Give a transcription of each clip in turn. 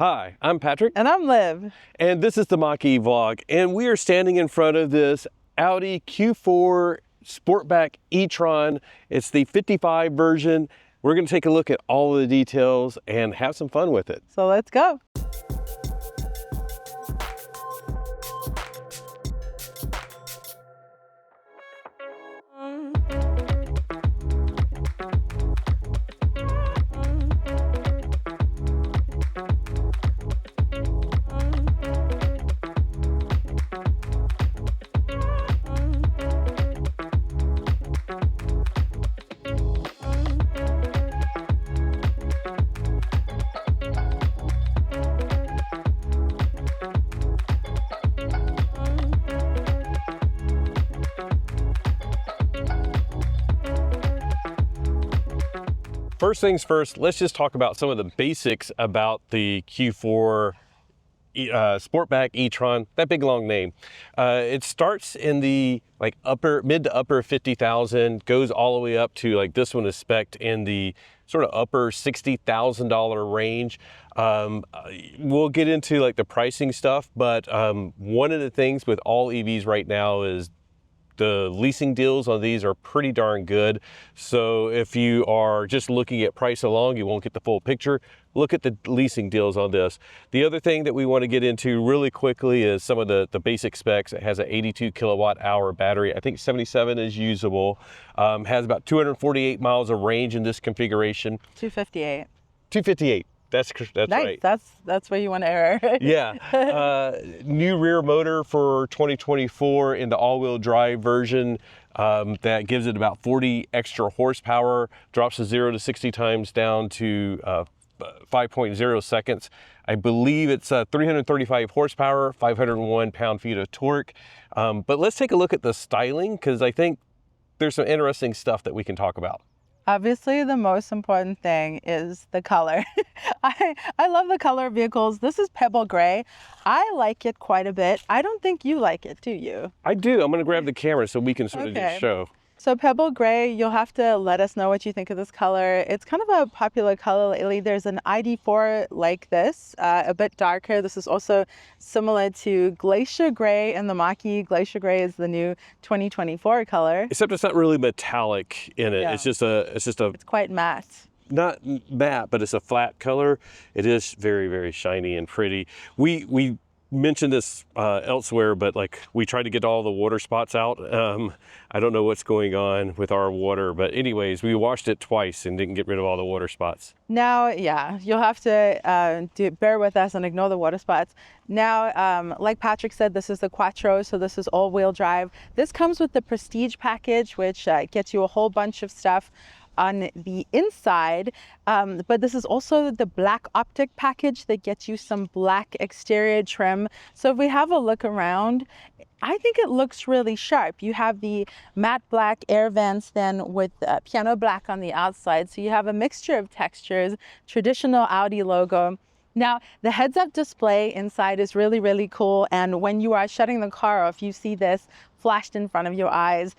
Hi, I'm Patrick. And I'm Liv. And this is the Mach-E vlog. And we are standing in front of this Audi Q4 Sportback E Tron. It's the 55 version. We're going to take a look at all of the details and have some fun with it. So let's go. First things first, let's just talk about some of the basics about the Q4 Sportback E Tron, that big long name. It starts in the mid to upper 50,000, goes all the way up to this one is spec'd in the sort of upper $60,000 range. We'll get into the pricing stuff, but one of the things with all EVs right now is the leasing deals on these are pretty darn good. So if you are just looking at price alone, you won't get the full picture. Look at the leasing deals on this. The other thing that we want to get into really quickly is some of the basic specs. It has an 82 kilowatt hour battery. I think 77 is usable. Has about 248 miles of range in this configuration. 258. 258. That's nice. right. That's where you want to err. Yeah. New rear motor for 2024 in the all-wheel drive version. That gives it about 40 extra horsepower. Drops the 0 to 60 times down to 5.0 seconds. I believe it's 335 horsepower, 501 pound-feet of torque. But let's take a look at the styling, because I think there's some interesting stuff that we can talk about. Obviously, the most important thing is the color. I love the color of vehicles. This is pebble gray. I like it quite a bit. I don't think you like it, do you? I do. I'm going to grab the camera so we can sort of just show. So pebble gray, you'll have to let us know what you think of this color. It's kind of a popular color lately. There's an ID4 like this, a bit darker. This is also similar to Glacier Gray and the Mach-E. Glacier Gray is the new 2024 color. Except it's not really metallic in it. Yeah. It's quite matte. Not matte, but it's a flat color. It is very, very shiny and pretty. We mentioned this elsewhere, but we tried to get all the water spots out. I don't know what's going on with our water, but anyways, we washed it twice and didn't get rid of all the water spots. Now, yeah, you'll have to bear with us and ignore the water spots. Now, like Patrick said, this is the Quattro, so this is all-wheel drive. This comes with the Prestige package, which gets you a whole bunch of stuff on the inside, but this is also the black optic package that gets you some black exterior trim. So if we have a look around, I think it looks really sharp. You have the matte black air vents then with piano black on the outside, so you have a mixture of textures, traditional Audi logo. Now, the heads-up display inside is really, really cool, and when you are shutting the car off, you see this flashed in front of your eyes.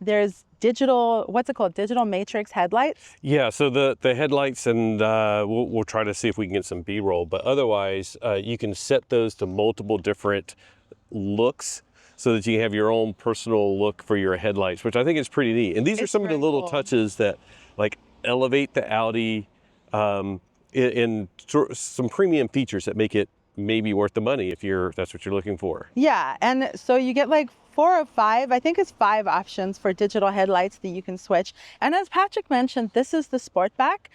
There's digital, what's it called? Digital matrix headlights? Yeah, so the headlights, and we'll try to see if we can get some B-roll, but otherwise you can set those to multiple different looks so that you have your own personal look for your headlights, which I think is pretty neat. And these are some of the little touches that elevate the Audi in some premium features that make it maybe worth the money if that's what you're looking for. Yeah, and so you get 4 or 5, I think it's 5 options for digital headlights that you can switch. And as Patrick mentioned, this is the Sportback.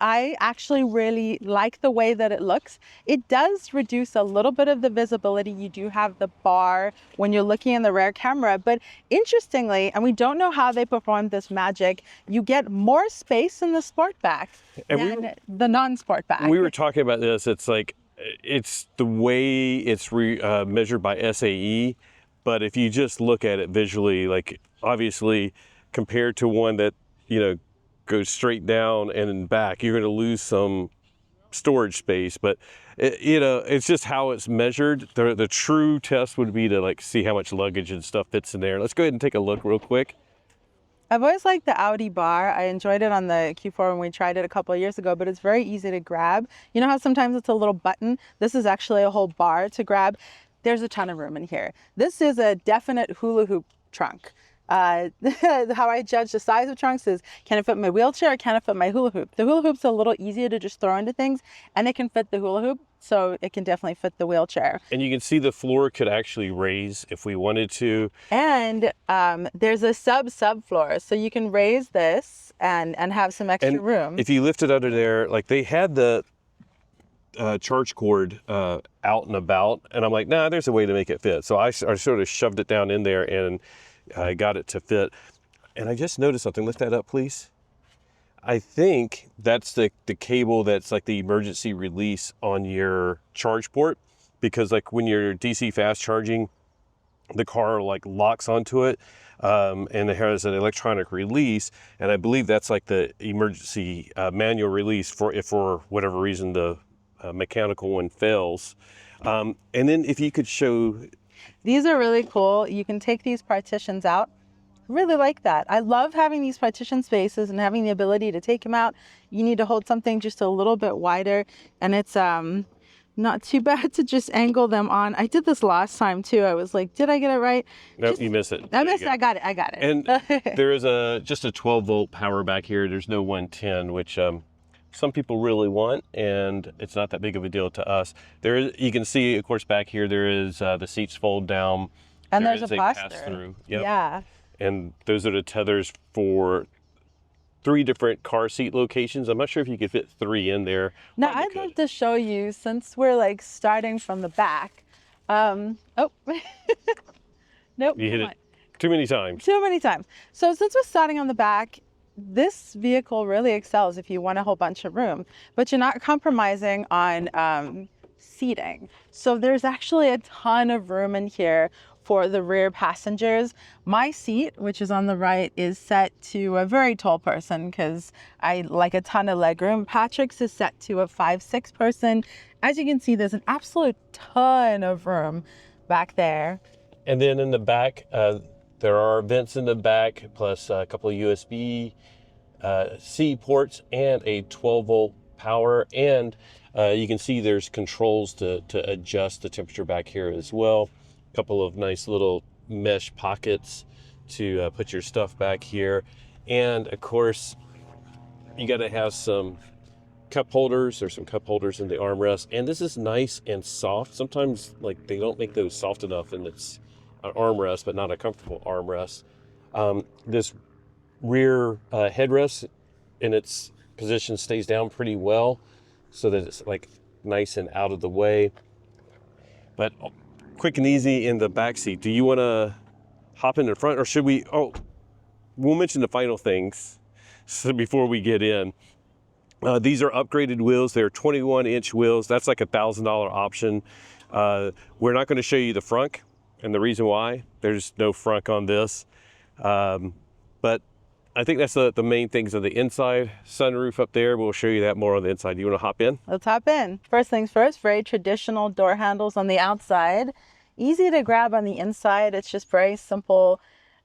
I actually really like the way that it looks. It does reduce a little bit of the visibility. You do have the bar when you're looking in the rear camera, but interestingly, and we don't know how they performed this magic, you get more space in the Sportback than the non-Sportback. We were talking about this. It's the way it's measured by SAE, but if you just look at it visually, obviously compared to one that goes straight down and then back, you're going to lose some storage space, but it's just how it's measured. The true test would be to see how much luggage and stuff fits in there. Let's go ahead and take a look real quick. I've always liked the Audi bar. I enjoyed it on the Q4 when we tried it a couple of years ago, but it's very easy to grab. You know how sometimes it's a little button? This is actually a whole bar to grab. There's a ton of room in here. This is a definite hula hoop trunk. How I judge the size of trunks is, can it fit my wheelchair or can it fit my hula hoop? The hula hoop's a little easier to just throw into things, and it can fit the hula hoop, so it can definitely fit the wheelchair. And you can see the floor could actually raise if we wanted to. And there's a sub floor, so you can raise this and have some extra room. If you lift it under there, like they had the charge cord out and about, and I'm like, nah, there's a way to make it fit. So I sort of shoved it down in there and I got it to fit. And I just noticed something. Lift that up, please. I think that's the cable that's like the emergency release on your charge port, because like when you're DC fast charging, the car like locks onto it, and it has an electronic release, and I believe that's like the emergency manual release for if for whatever reason the mechanical one fails. And then if you could show. These are really cool. You can take these partitions out. I really like that. I love having these partition spaces and having the ability to take them out. You need to hold something just a little bit wider, and it's not too bad to just angle them on. I did this last time too. I was like, did I get it right? Nope, you missed it. I missed it. I got it. And there is just a 12-volt power back here. There's no 110, which some people really want, and it's not that big of a deal to us. There is, you can see, of course, back here there is the seats fold down, and there's a pass-through. Yep. Yeah. And those are the tethers for 3 different car seat locations. I'm not sure if you could fit 3 in there. Now I'd love to show you, since we're like starting from the back. Oh, nope. You hit it too many times. Too many times. So since we're starting on the back, this vehicle really excels if you want a whole bunch of room, but you're not compromising on seating. So there's actually a ton of room in here for the rear passengers. My seat, which is on the right, is set to a very tall person because I like a ton of legroom. Patrick's is set to a 5'6" person. As you can see, there's an absolute ton of room back there. And then in the back, there are vents in the back, plus a couple of USB-C ports and a 12-volt power. And you can see there's controls to adjust the temperature back here as well. A couple of nice little mesh pockets to put your stuff back here. And of course, you got to have some cup holders. There's some cup holders in the armrest. And this is nice and soft. Sometimes like they don't make those soft enough, and it's an armrest, but not a comfortable armrest. This rear headrest in its position stays down pretty well so that it's like nice and out of the way. But quick and easy in the back seat. Do you want to hop in the front, or should we? Oh, we'll mention the final things so before we get in. These are upgraded wheels. They're 21-inch wheels. That's like $1,000 option. We're not going to show you the frunk. And the reason why, there's no frunk on this. But I think that's the main things on the inside. Sunroof up there, we'll show you that more on the inside. Do you want to hop in? Let's hop in. First things first, very traditional door handles on the outside. Easy to grab on the inside. It's just very simple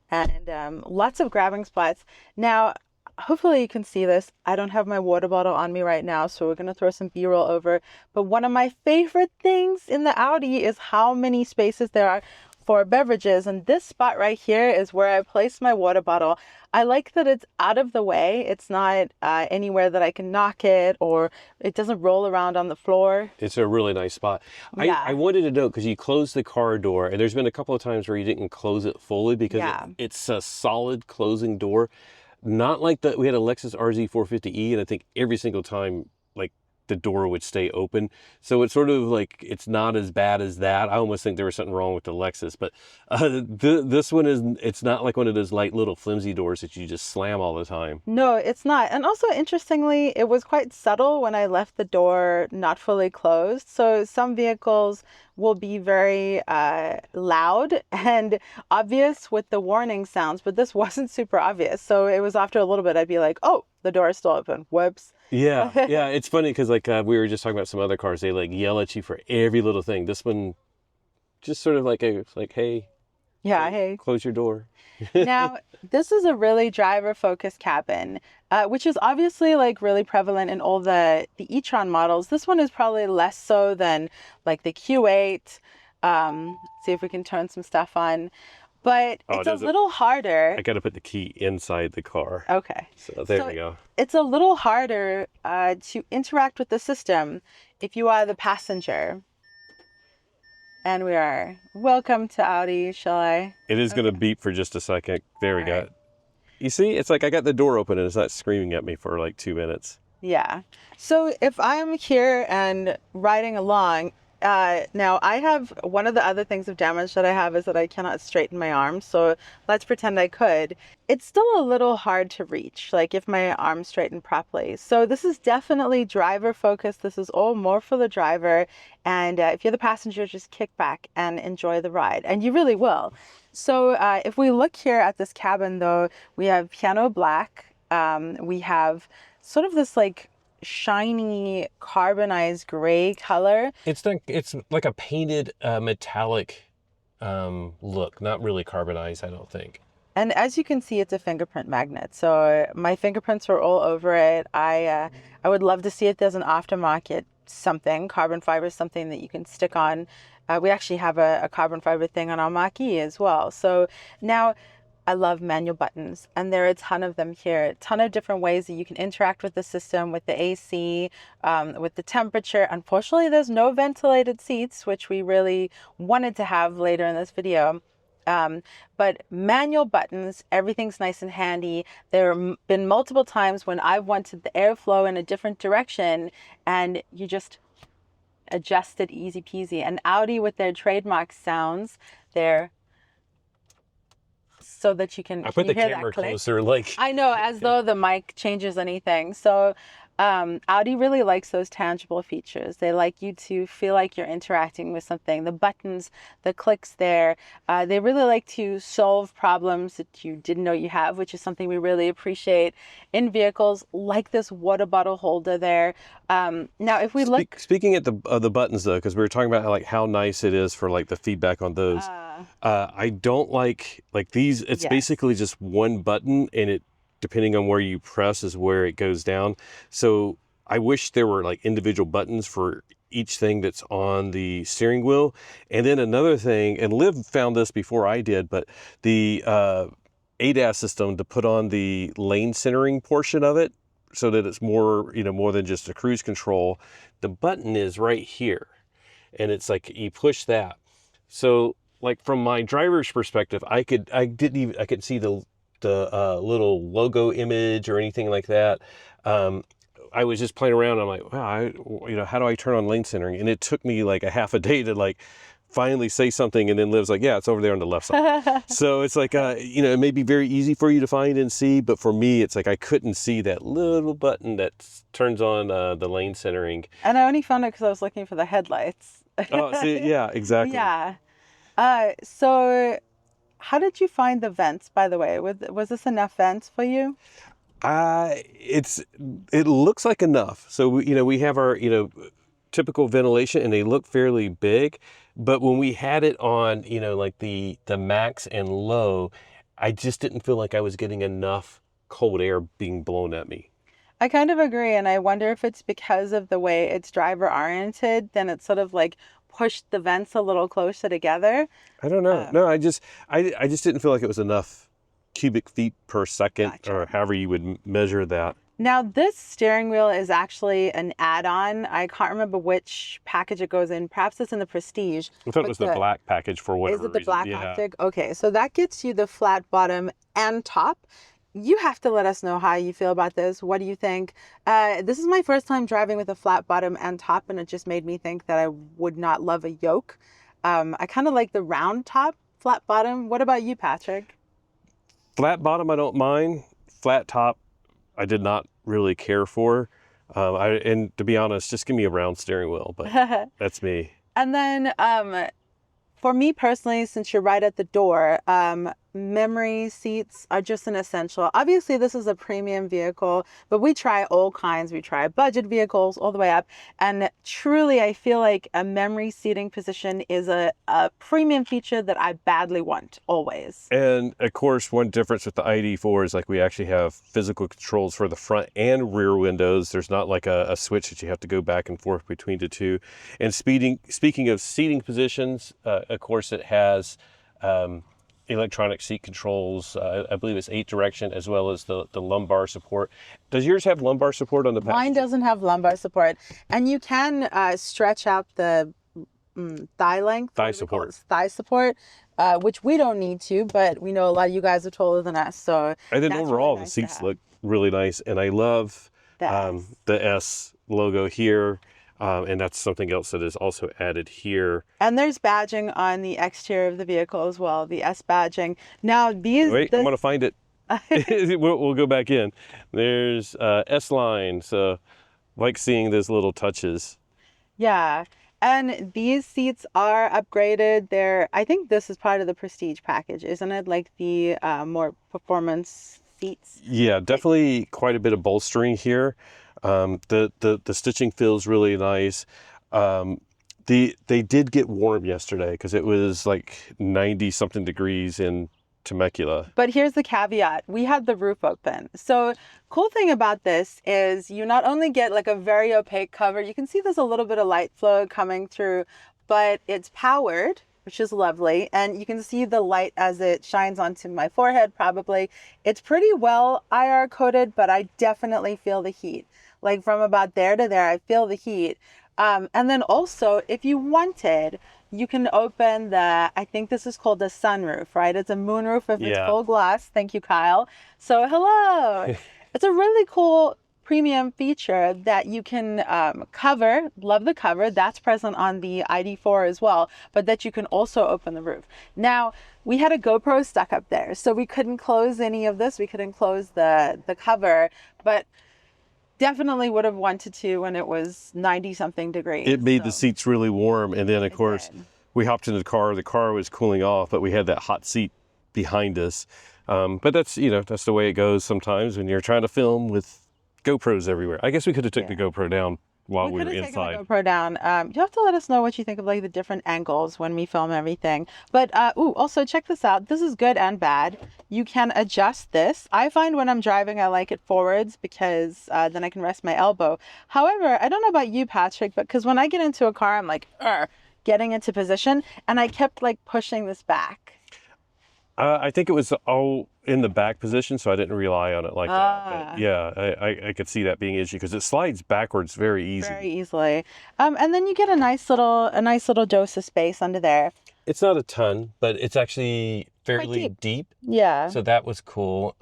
and lots of grabbing spots. Now, hopefully you can see this. I don't have my water bottle on me right now, so we're going to throw some B-roll over. But one of my favorite things in the Audi is how many spaces there are for beverages. And this spot right here is where I place my water bottle. I like that it's out of the way. It's not anywhere that I can knock it, or it doesn't roll around on the floor. It's a really nice spot. Yeah. I wanted to know, because you closed the car door, and there's been a couple of times where you didn't close it fully because it's a solid closing door. Not like that. We had a Lexus RZ450E, and I think every single time, like, the door would stay open. So it's sort of like, it's not as bad as that. I almost think there was something wrong with the Lexus, but this one it's not like one of those light little flimsy doors that you just slam all the time. No, it's not. And also, interestingly, it was quite subtle when I left the door not fully closed. So some vehicles will be very loud and obvious with the warning sounds, but this wasn't super obvious. So it was after a little bit, I'd be like, oh, the door is still open. Whoops. Yeah, yeah. It's funny because like we were just talking about some other cars. They like yell at you for every little thing. This one just sort of like hey, Yeah, hey. Close your door. Now, this is a really driver-focused cabin, which is obviously like really prevalent in all the e-tron models. This one is probably less so than like the Q8. See if we can turn some stuff on. But it's a little harder. I got to put the key inside the car. Okay. So there we go. It's a little harder to interact with the system if you are the passenger. And we are. Welcome to Audi, shall I? It is going to beep for just a second. There we go. Right. You see, it's like I got the door open and it's not screaming at me for like 2 minutes. Yeah. So if I'm here and riding along, now I have, one of the other things of damage that I have is that I cannot straighten my arms. So let's pretend I could. It's still a little hard to reach, like if my arms straighten properly. So this is definitely driver focused. This is all more for the driver. And if you're the passenger, just kick back and enjoy the ride. And you really will. So if we look here at this cabin though, we have piano black. We have sort of this like shiny carbonized gray color. It's like a painted metallic look, not really carbonized, I don't think. And as you can see, it's a fingerprint magnet. So my fingerprints are all over it. I would love to see if there's an aftermarket something, carbon fiber, something that you can stick on. We actually have a carbon fiber thing on our Mach-E as well. So now, I love manual buttons, and there are a ton of them here. A ton of different ways that you can interact with the system, with the AC, with the temperature. Unfortunately, there's no ventilated seats, which we really wanted to have later in this video. But manual buttons, everything's nice and handy. There have been multiple times when I've wanted the airflow in a different direction, and you just adjust it easy peasy. And Audi, with their trademark sounds, they're so that you can. I put the camera closer, like I know, as though the mic changes anything. So Audi really likes those tangible features. They like you to feel like you're interacting with something. The buttons, the clicks there, they really like to solve problems that you didn't know you have, which is something we really appreciate in vehicles, like this water bottle holder there. Now, if we look... Speaking of the buttons, though, because we were talking about like how nice it is for like the feedback on those. I don't like these. It's basically just one button, and it, depending on where you press, is where it goes down. So I wish there were like individual buttons for each thing that's on the steering wheel. And then another thing, and Liv found this before I did, but the ADAS system, to put on the lane centering portion of it so that it's more, more than just a cruise control. The button is right here, and it's like you push that. So like from my driver's perspective, I could see the little logo image or anything like that. I was just playing around. I'm like, wow, how do I turn on lane centering? And it took me like a half a day to like finally say something. And then Liv's like, yeah, it's over there on the left side. So it's like, it may be very easy for you to find and see, but for me, it's like I couldn't see that little button that turns on the lane centering. And I only found it because I was looking for the headlights. Oh, see, yeah, exactly. Yeah. So how did you find the vents, by the way? Was this enough vents for you? It looks like enough. So we have our typical ventilation, and they look fairly big. But when we had it on like the max and low, I just didn't feel like I was getting enough cold air being blown at me. I kind of agree, and I wonder if it's because of the way it's driver oriented, then it's sort of like pushed the vents a little closer together. I don't know. No, I just didn't feel like it was enough cubic feet per second. Gotcha. Or however you would measure that. Now, this steering wheel is actually an add-on. I can't remember which package it goes in. Perhaps it's in the Prestige. I thought it was the black package for whatever reason. Is it the black optic? Okay, so that gets you the flat bottom and top. You have to let us know how you feel about this. What do you think? This is my first time driving with a flat bottom and top, and it just made me think that I would not love a yoke. I kind of like the round top, flat bottom. What about you, Patrick? Flat bottom, I don't mind. Flat top, I did not really care for. And to be honest, just give me a round steering wheel, but that's me. And then for me personally, since you're right at the door, memory seats are just an essential. Obviously, this is a premium vehicle, but we try all kinds. We try budget vehicles all the way up. And truly, I feel like a memory seating position is a premium feature that I badly want always. And of course, one difference with the ID4 is like we actually have physical controls for the front and rear windows. There's not like a switch that you have to go back and forth between the two. And speaking of seating positions, of course, it has electronic seat controls. I believe it's 8 direction, as well as the lumbar support. Does yours have lumbar support on the passenger? Mine doesn't have lumbar support, and you can stretch out the thigh length. Thigh support. Thigh support, which we don't need to, but we know a lot of you guys are taller than us. So and then overall, the seats look really nice, and I love the S logo here. And that's something else that is also added here. And there's badging on the exterior of the vehicle as well, the S badging. Now these... Wait, I'm going to find it. We'll go back in. There's S line, so like seeing those little touches. Yeah, and these seats are upgraded. I think this is part of the Prestige package, isn't it? Like the more performance seats. Yeah, definitely quite a bit of bolstering here. The stitching feels really nice. They did get warm yesterday because it was like 90 something degrees in Temecula. But here's the caveat. We had the roof open. So cool thing about this is you not only get like a very opaque cover, you can see there's a little bit of light flow coming through, but it's powered, which is lovely. And you can see the light as it shines onto my forehead, probably. It's pretty well IR coated, but I definitely feel the heat. Like from about there to there, I feel the heat. And then also, if you wanted, you can open I think this is called the sunroof, right? It's a moonroof if it's full glass. Thank you, Kyle. So hello. It's a really cool premium feature that you can cover. Love the cover. That's present on the ID4 as well, but that you can also open the roof. Now, we had a GoPro stuck up there, so we couldn't close any of this. We couldn't close the cover, but definitely would have wanted to when it was 90 something degrees. It made the seats really warm. And then of course we hopped into the car was cooling off, but we had that hot seat behind us. But that's, that's the way it goes sometimes when you're trying to film with GoPros everywhere. I guess we could have took the GoPro down while we were inside. The GoPro down. You have to let us know what you think of like the different angles when we film everything. But also check this out. This is good and bad. You can adjust this. I find when I'm driving, I like it forwards because then I can rest my elbow. However, I don't know about you, Patrick, but because when I get into a car, I'm like, getting into position, and I kept like pushing this back. I think it was all in the back position, so I didn't rely on it like that. But yeah, I could see that being an issue because it slides backwards very easy. Very easily. And then you get a nice little dose of space under there. It's not a ton, but it's actually fairly deep. Yeah. So that was cool.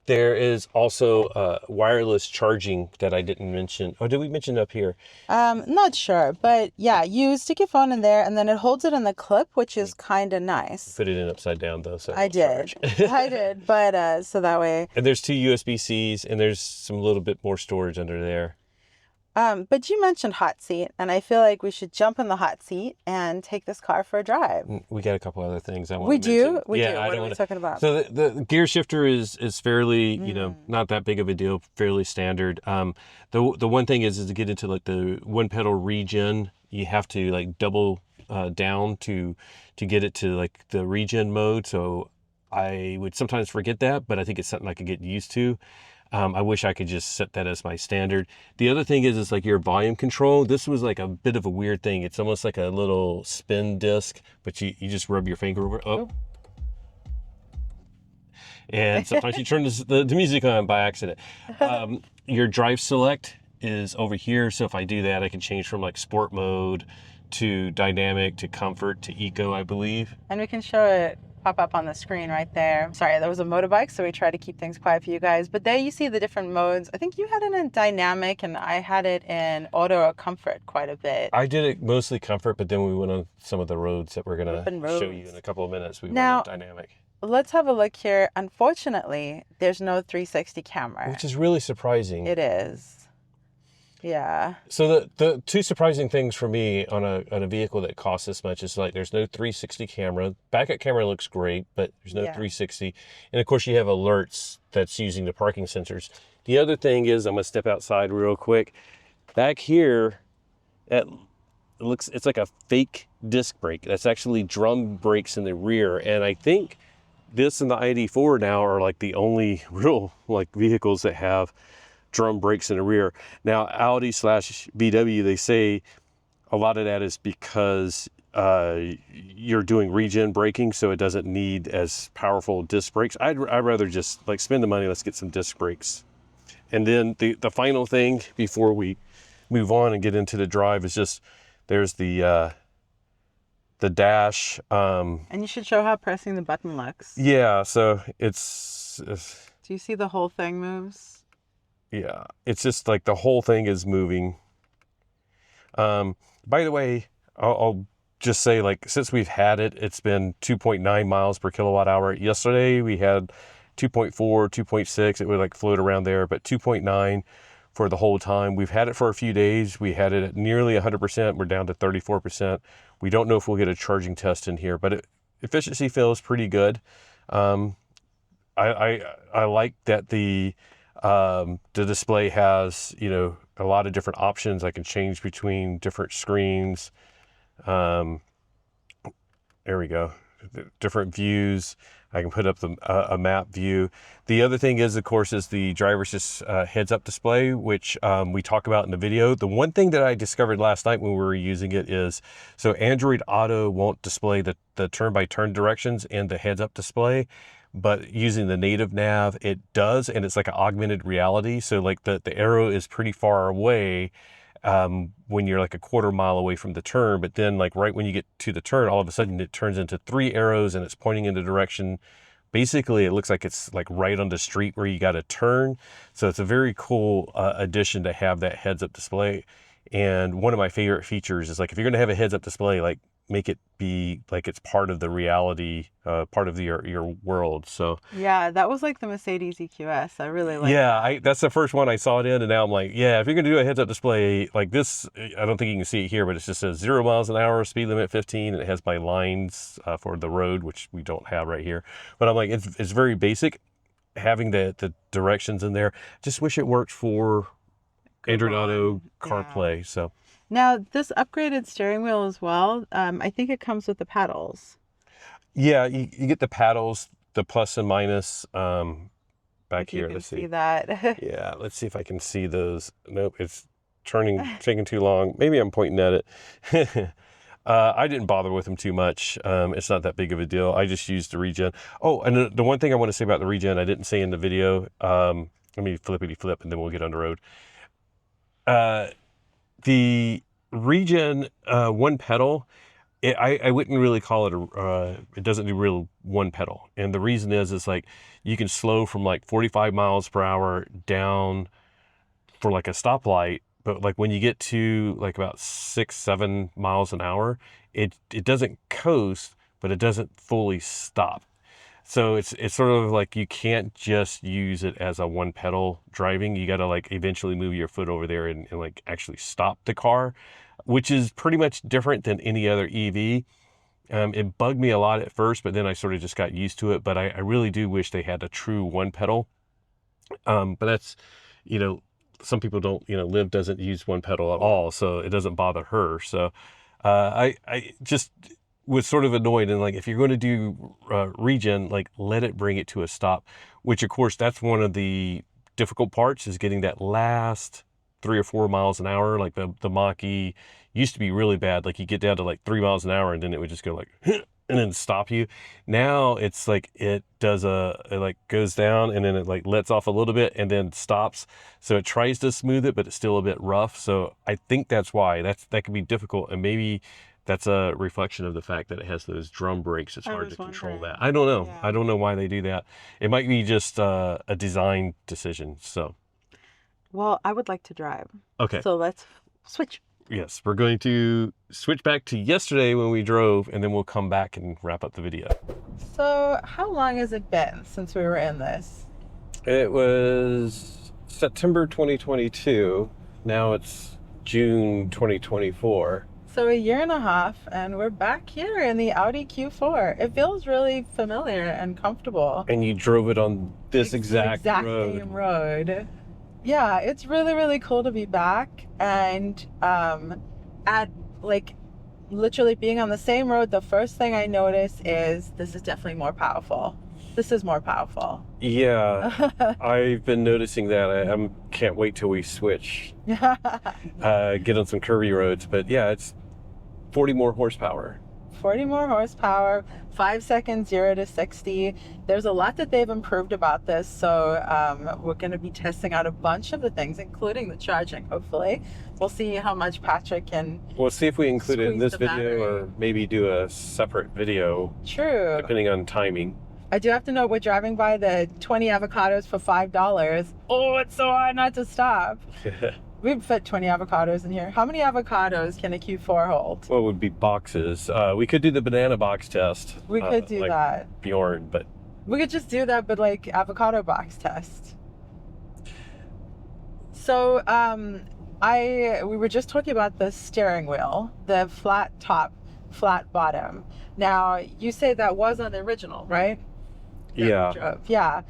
There is also wireless charging that I didn't mention. Oh, did we mention up here? Not sure, but yeah, you stick your phone in there and then it holds it in the clip, which is kind of nice. Put it in upside down though, so I did. I did, but so that way. And there's 2 USB-Cs and there's some little bit more storage under there. But you mentioned hot seat, and I feel like we should jump in the hot seat and take this car for a drive. We got a couple other things I want to mention. We do? What are we talking about? So the gear shifter is fairly, not that big of a deal, fairly standard. The one thing is to get into like the one pedal regen, you have to like double down to get it to like the regen mode. So I would sometimes forget that, but I think it's something I could get used to. I wish I could just set that as my standard. The other thing is like your volume control. This was like a bit of a weird thing. It's almost like a little spin disc, but you just rub your finger over. Oh. And sometimes you turn the music on by accident. Your drive select is over here. So if I do that, I can change from like sport mode to dynamic to comfort to eco, I believe. And we can show it pop up on the screen right there. Sorry, that was a motorbike, so we try to keep things quiet for you guys. But there you see the different modes. I think you had it in dynamic and I had it in auto or comfort quite a bit. I did it mostly comfort, but then we went on some of the roads that we're going to show you in a couple of minutes. We went on dynamic. Let's have a look here. Unfortunately, there's no 360 camera. Which is really surprising. It is. Yeah. So the two surprising things for me on a vehicle that costs this much is like there's no 360 camera. Backup camera looks great, but there's no 360. And of course you have alerts that's using the parking sensors. The other thing is, I'm gonna step outside real quick. Back here, it's like a fake disc brake. That's actually drum brakes in the rear. And I think this and the ID4 now are like the only real like vehicles that have drum brakes in the rear. Now Audi / VW, they say a lot of that is because you're doing regen braking, so it doesn't need as powerful disc brakes. I'd rather just like spend the money, let's get some disc brakes. And then the final thing before we move on and get into the drive is just there's the dash. And you should show how pressing the button looks. Yeah, so it's do you see the whole thing moves? Yeah, it's just like the whole thing is moving. By the way, I'll just say, like, since we've had it, it's been 2.9 miles per kilowatt hour. Yesterday we had 2.4, 2.6. It would like float around there, but 2.9 for the whole time. We've had it for a few days. We had it at nearly 100%. We're down to 34%. We don't know if we'll get a charging test in here, but efficiency feels pretty good. I like that the display has, you know, a lot of different options. I can change between different screens. There we go. Different views. I can put up a map view. The other thing is, of course, is the driver's heads-up display, which we talk about in the video. The one thing that I discovered last night when we were using it is, so Android Auto won't display the turn-by-turn directions in the heads-up display, but using the native nav, it does, and it's like an augmented reality. So like the arrow is pretty far away when you're like a quarter mile away from the turn, but then like right when you get to the turn, all of a sudden it turns into 3 arrows and it's pointing in the direction. Basically, it looks like it's like right on the street where you got to turn. So it's a very cool addition to have that heads-up display. And one of my favorite features is like, if you're going to have a heads-up display, like make it be like it's part of the reality, part of your world. So yeah, that was like the Mercedes EQS. I really like. Yeah, that's the first one I saw it in, and now I'm like, yeah, if you're gonna do a heads-up display like this, I don't think you can see it here, but it just says 0 miles an hour, speed limit 15, and it has my lines for the road, which we don't have right here. But I'm like, it's very basic, having the directions in there. Just wish it worked for Android Auto CarPlay. Yeah. So now this upgraded steering wheel as well. I think it comes with the paddles. Yeah, you get the paddles, the plus and minus back here. Let's see that. Yeah, let's see if I can see those. Nope, it's taking too long. Maybe I'm pointing at it. I didn't bother with them too much. It's not that big of a deal. I just used the regen. Oh, and the one thing I want to say about the regen, I didn't say in the video. Let me flippity flip and then we'll get on the road. The regen one pedal, I wouldn't really call it it doesn't do real one pedal. And the reason is like you can slow from like 45 miles per hour down for like a stoplight, but like when you get to like about 6-7 miles an hour, it doesn't coast, but it doesn't fully stop. So it's sort of like you can't just use it as a one pedal driving. You got to like eventually move your foot over there and like actually stop the car, which is pretty much different than any other EV. It bugged me a lot at first, but then I sort of just got used to it. But I really do wish they had a true one pedal. But that's, you know, some people don't, you know, Liv doesn't use one pedal at all, so it doesn't bother her. So I just was sort of annoyed, and like if you're going to do regen, like let it bring it to a stop, which of course that's one of the difficult parts, is getting that last 3 or 4 miles an hour. Like the Mach-E used to be really bad. Like you get down to like 3 miles an hour and then it would just go like and then stop you. Now it's like it does it like goes down and then it like lets off a little bit and then stops. So it tries to smooth it, but it's still a bit rough. So I think that's why that can be difficult, and maybe that's a reflection of the fact that it has those drum brakes. It's hard to control that. I don't know. Yeah. I don't know why they do that. It might be just a design decision. So, well, I would like to drive. Okay. So let's switch. Yes, we're going to switch back to yesterday when we drove, and then we'll come back and wrap up the video. So how long has it been since we were in this? It was September 2022. now it's June 2024. So a year and a half, and we're back here in the Audi Q4. It feels really familiar and comfortable. And you drove it on this exact road. Same road. Yeah, it's really, really cool to be back. And at like literally being on the same road, the first thing I notice is this is definitely more powerful. This is more powerful. Yeah, I've been noticing that. I can't wait till we switch, get on some curvy roads. But yeah, it's 40 more horsepower. 40 more horsepower, 5 seconds 0 to 60. There's a lot that they've improved about this. So we're going to be testing out a bunch of the things, including the charging, hopefully. We'll see how much Patrick can. We'll see if we include it in this video battery. or maybe do a separate video. True. Depending on timing. I do have to note we're driving by the 20 avocados for $5. Oh, it's so hard not to stop. We've fit 20 avocados in here. How many avocados can a Q4 hold? What would be boxes? We could do the banana box test. We could do like that. Bjorn, but we could just do that, but like avocado box test. So we were just talking about the steering wheel, the flat top, flat bottom. Now you say that was on the original, right? Yeah. Yeah.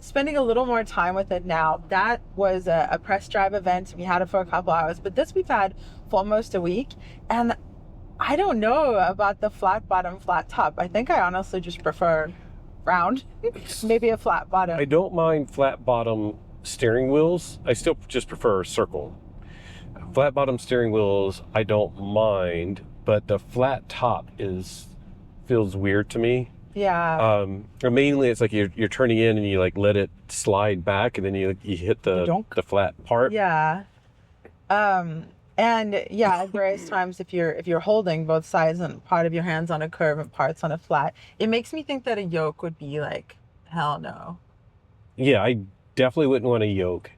Spending a little more time with it now. That was a press drive event. We had it for a couple hours, but this we've had for almost a week. And I don't know about the flat bottom, flat top. I think I honestly just prefer round, maybe a flat bottom. I don't mind flat bottom steering wheels. I still just prefer a circle. Flat bottom steering wheels, I don't mind, but the flat top feels weird to me. Yeah. Mainly it's like you're turning in and you like let it slide back and then you hit the flat part. Yeah. And yeah, at various times if you're holding both sides and part of your hands on a curve and parts on a flat, it makes me think that a yoke would be like, hell no. Yeah, I definitely wouldn't want a yoke.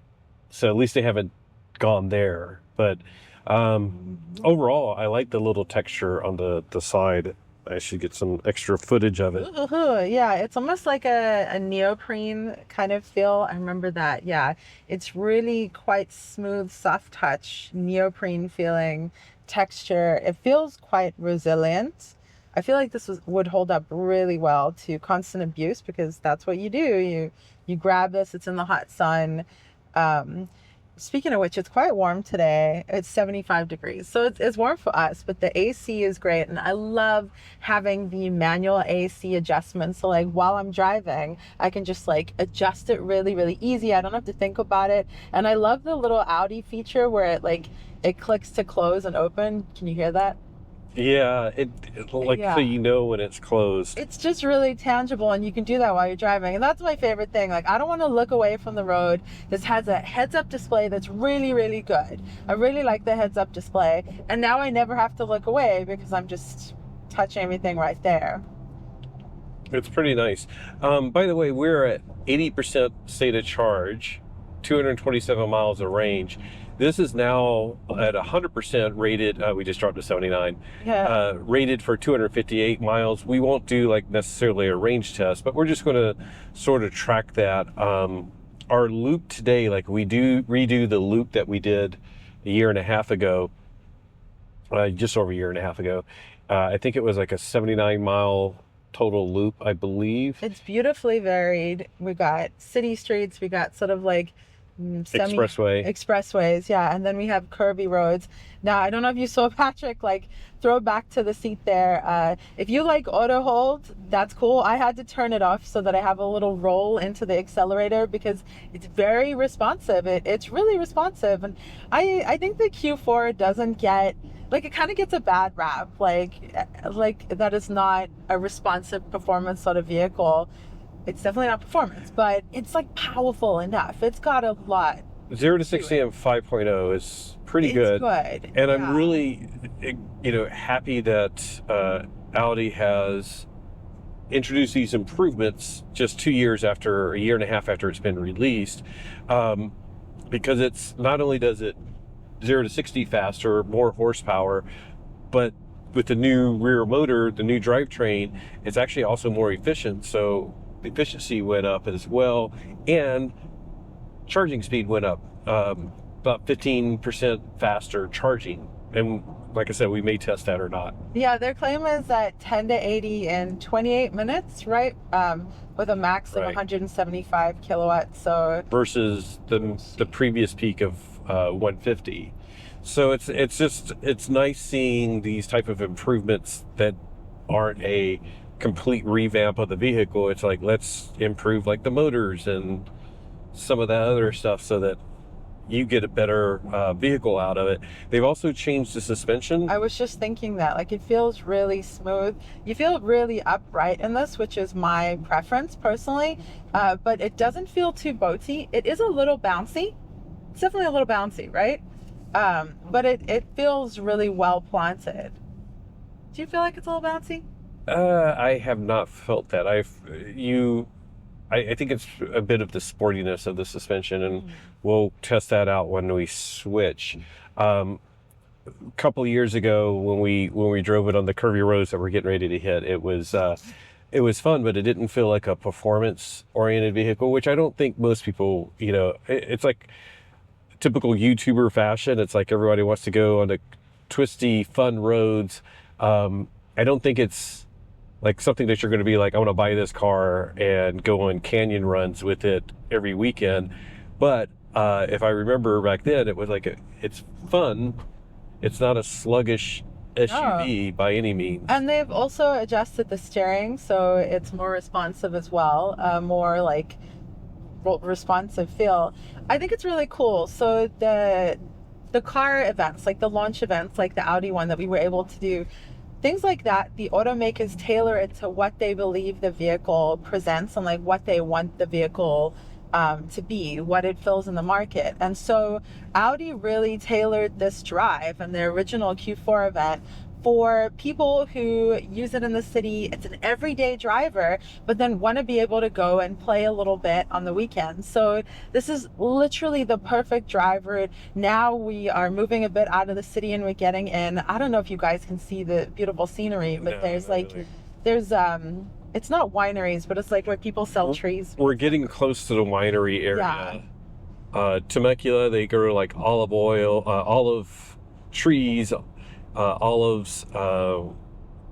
So at least they haven't gone there. But overall, I like the little texture on the side. I should get some extra footage of it. Yeah, it's almost like a neoprene kind of feel. I remember that. Yeah, it's really quite smooth, soft touch, neoprene feeling texture. It feels quite resilient. I feel like this would hold up really well to constant abuse because that's what you do. You grab this, it's in the hot sun. Speaking of which, it's quite warm today. It's 75 degrees. So it's warm for us, but the AC is great. And I love having the manual AC adjustment. So like while I'm driving, I can just like adjust it really, really easy. I don't have to think about it. And I love the little Audi feature where it clicks to close and open. Can you hear that? Yeah, so you know when it's closed. It's just really tangible and you can do that while you're driving. And that's my favorite thing. Like, I don't want to look away from the road. This has a heads-up display that's really, really good. I really like the heads-up display. And now I never have to look away because I'm just touching everything right there. It's pretty nice. By the way, we're at 80% state of charge, 227 miles of range. This is now at 100% rated. We just dropped to 79. Yeah. Rated for 258 miles. We won't do like necessarily a range test, but we're just going to sort of track that. Our loop today, like we redo the loop that we did a year and a half ago, just over a year and a half ago. I think it was like a 79 mile total loop, I believe. It's beautifully varied. We got city streets. We got sort of like expressways, yeah, and then we have curvy roads. Now I don't know if you saw Patrick like throw back to the seat there. If you like auto hold, that's cool. I had to turn it off so that I have a little roll into the accelerator because it's very responsive. It's really responsive, and I think the Q4 doesn't get like, it kind of gets a bad rap, like that is not a responsive performance sort of vehicle. It's definitely not performance, but it's like powerful enough. It's got a lot. 0 to 60 and 5.0 is pretty good. It's good. And I'm really, happy that Audi has introduced these improvements just a year and a half after it's been released, because it's not only does it 0 to 60 faster, more horsepower, but with the new rear motor, the new drivetrain, it's actually also more efficient. So the efficiency went up as well, and charging speed went up. about 15% faster charging. And like I said, we may test that or not. Yeah, their claim is that 10 to 80 in 28 minutes, right? With a max of 175 kilowatts. So versus the previous peak of 150. So it's nice seeing these type of improvements that aren't a complete revamp of the vehicle. It's like, let's improve like the motors and some of that other stuff so that you get a better vehicle out of it. They've also changed the suspension. I was just thinking that, like, it feels really smooth. You feel really upright in this, which is my preference personally, but it doesn't feel too boaty. It is a little bouncy. It's definitely a little bouncy, right? But it feels really well planted. Do you feel like it's a little bouncy? I have not felt that. I think it's a bit of the sportiness of the suspension, and we'll test that out when we switch. A couple of years ago, when we drove it on the curvy roads that we're getting ready to hit, it was fun, but it didn't feel like a performance-oriented vehicle, which I don't think most people. It's like typical YouTuber fashion. It's like everybody wants to go on the twisty, fun roads. I don't think it's like something that you're going to be like, I want to buy this car and go on canyon runs with it every weekend. But if I remember back then, it was like, it's fun. It's not a sluggish SUV by any means. And they've also adjusted the steering, so it's more responsive as well, more like responsive feel. I think it's really cool. So the car events, like the launch events, like the Audi one that we were able to do, things like that, the automakers tailor it to what they believe the vehicle presents and like what they want the vehicle to be, what it fills in the market. And so Audi really tailored this drive and the original Q4 event for people who use it in the city. It's an everyday driver, but then want to be able to go and play a little bit on the weekends. So this is literally the perfect driver. Now we are moving a bit out of the city and we're getting in. I don't know if you guys can see the beautiful scenery, but there's it's not wineries, but it's like where people sell trees. We're getting close to the winery area. Yeah. Temecula, they grow like olive oil, olive trees, olives,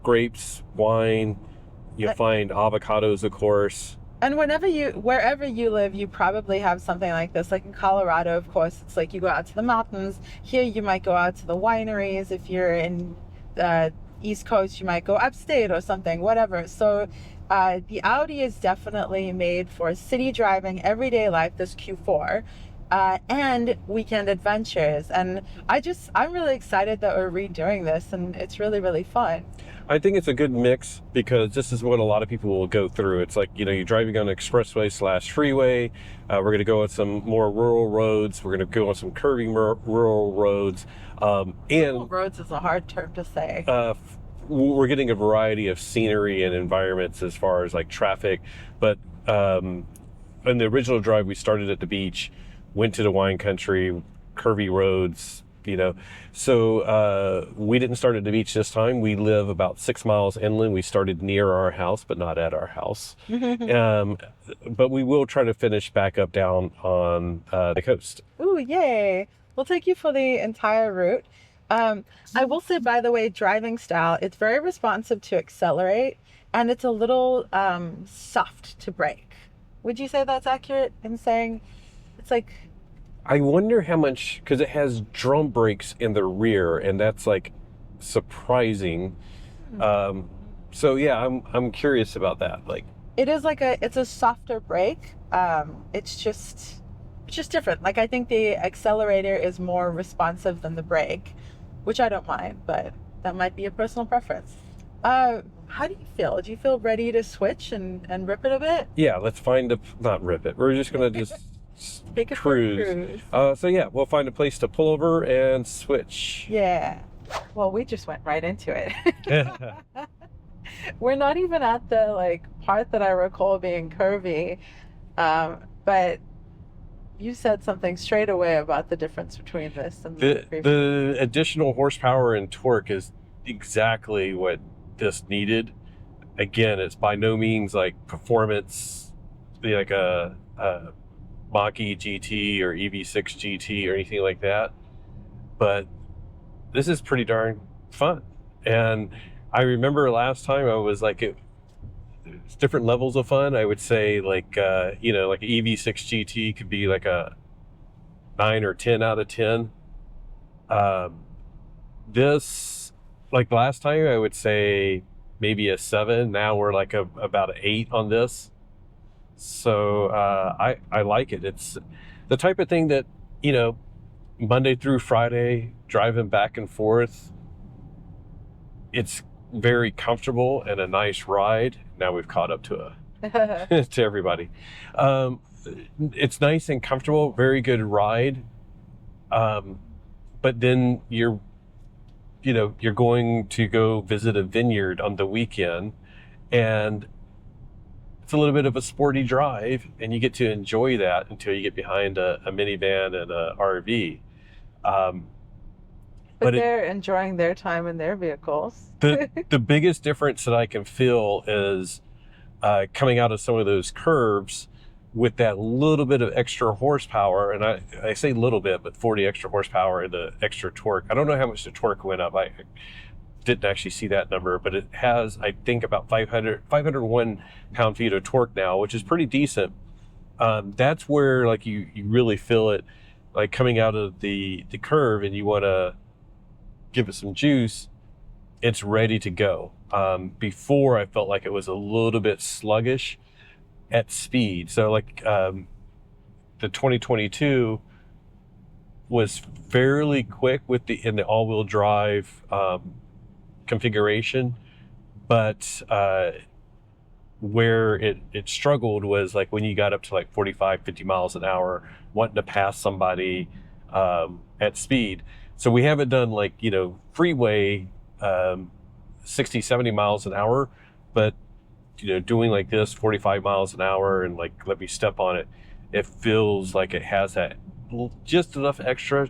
grapes, wine. You'll find avocados, of course. And wherever you live, you probably have something like this. Like in Colorado, of course, it's like you go out to the mountains. Here, you might go out to the wineries. If you're in the East Coast, you might go upstate or something, whatever. So the Audi is definitely made for city driving, everyday life, this Q4. And weekend adventures. And I'm really excited that we're redoing this, and it's really, really fun. I think it's a good mix because this is what a lot of people will go through. It's like, you're driving on an expressway / freeway. We're going to go on some more rural roads. We're going to go on some curving rural roads. Rural roads is a hard term to say. We're getting a variety of scenery and environments as far as like traffic. But in the original drive, we started at the beach, went to the wine country, curvy roads, So we didn't start at the beach this time. We live about 6 miles inland. We started near our house, but not at our house. But we will try to finish back up down on the coast. Ooh, yay. We'll take you for the entire route. I will say, by the way, driving style, it's very responsive to accelerate, and it's a little soft to brake. Would you say that's accurate in saying it's like... I wonder how much, because it has drum brakes in the rear, and that's like surprising. So yeah, I'm curious about that. Like, it is like it's a softer brake. It's just different. Like, I think the accelerator is more responsive than the brake, which I don't mind, but that might be a personal preference. How do you feel? Do you feel ready to switch and rip it a bit? Yeah, let's not rip it. We're just gonna just take a cruise. So yeah, we'll find a place to pull over and switch. Yeah. Well, we just went right into it. We're not even at the part that I recall being curvy, but you said something straight away about the difference between this and the additional horsepower and torque is exactly what this needed. Again, it's by no means like performance, like a Mach-E GT or EV6 GT or anything like that, but this is pretty darn fun. And I remember last time I was like, it's different levels of fun. I would say like, you know, like an EV6 GT could be like a 9 or 10 out of 10. This, like last time, I would say maybe a 7. Now we're like about an 8 on this. So I like it. It's the type of thing that, you know, Monday through Friday, driving back and forth, it's very comfortable and a nice ride. Now we've caught up to to everybody. It's nice and comfortable, very good ride. But then you're going to go visit a vineyard on the weekend, and it's a little bit of a sporty drive, and you get to enjoy that until you get behind a minivan and a RV. But they're enjoying their time in their vehicles. The biggest difference that I can feel is coming out of some of those curves with that little bit of extra horsepower, and I say little bit, but 40 extra horsepower and the extra torque. I don't know how much the torque went up. I didn't actually see that number, but it has, I think, about 501 pound-feet of torque now, which is pretty decent. That's where like you really feel it, like coming out of the curve, and you want to give it some juice. It's ready to go. Before, I felt like it was a little bit sluggish at speed. So like the 2022 was fairly quick in the all-wheel drive configuration, but where it struggled was like when you got up to like 45, 50 miles an hour, wanting to pass somebody at speed. So we haven't done like, you know, freeway 60, 70 miles an hour, but you know, doing like this 45 miles an hour and like let me step on it, it feels like it has that just enough extra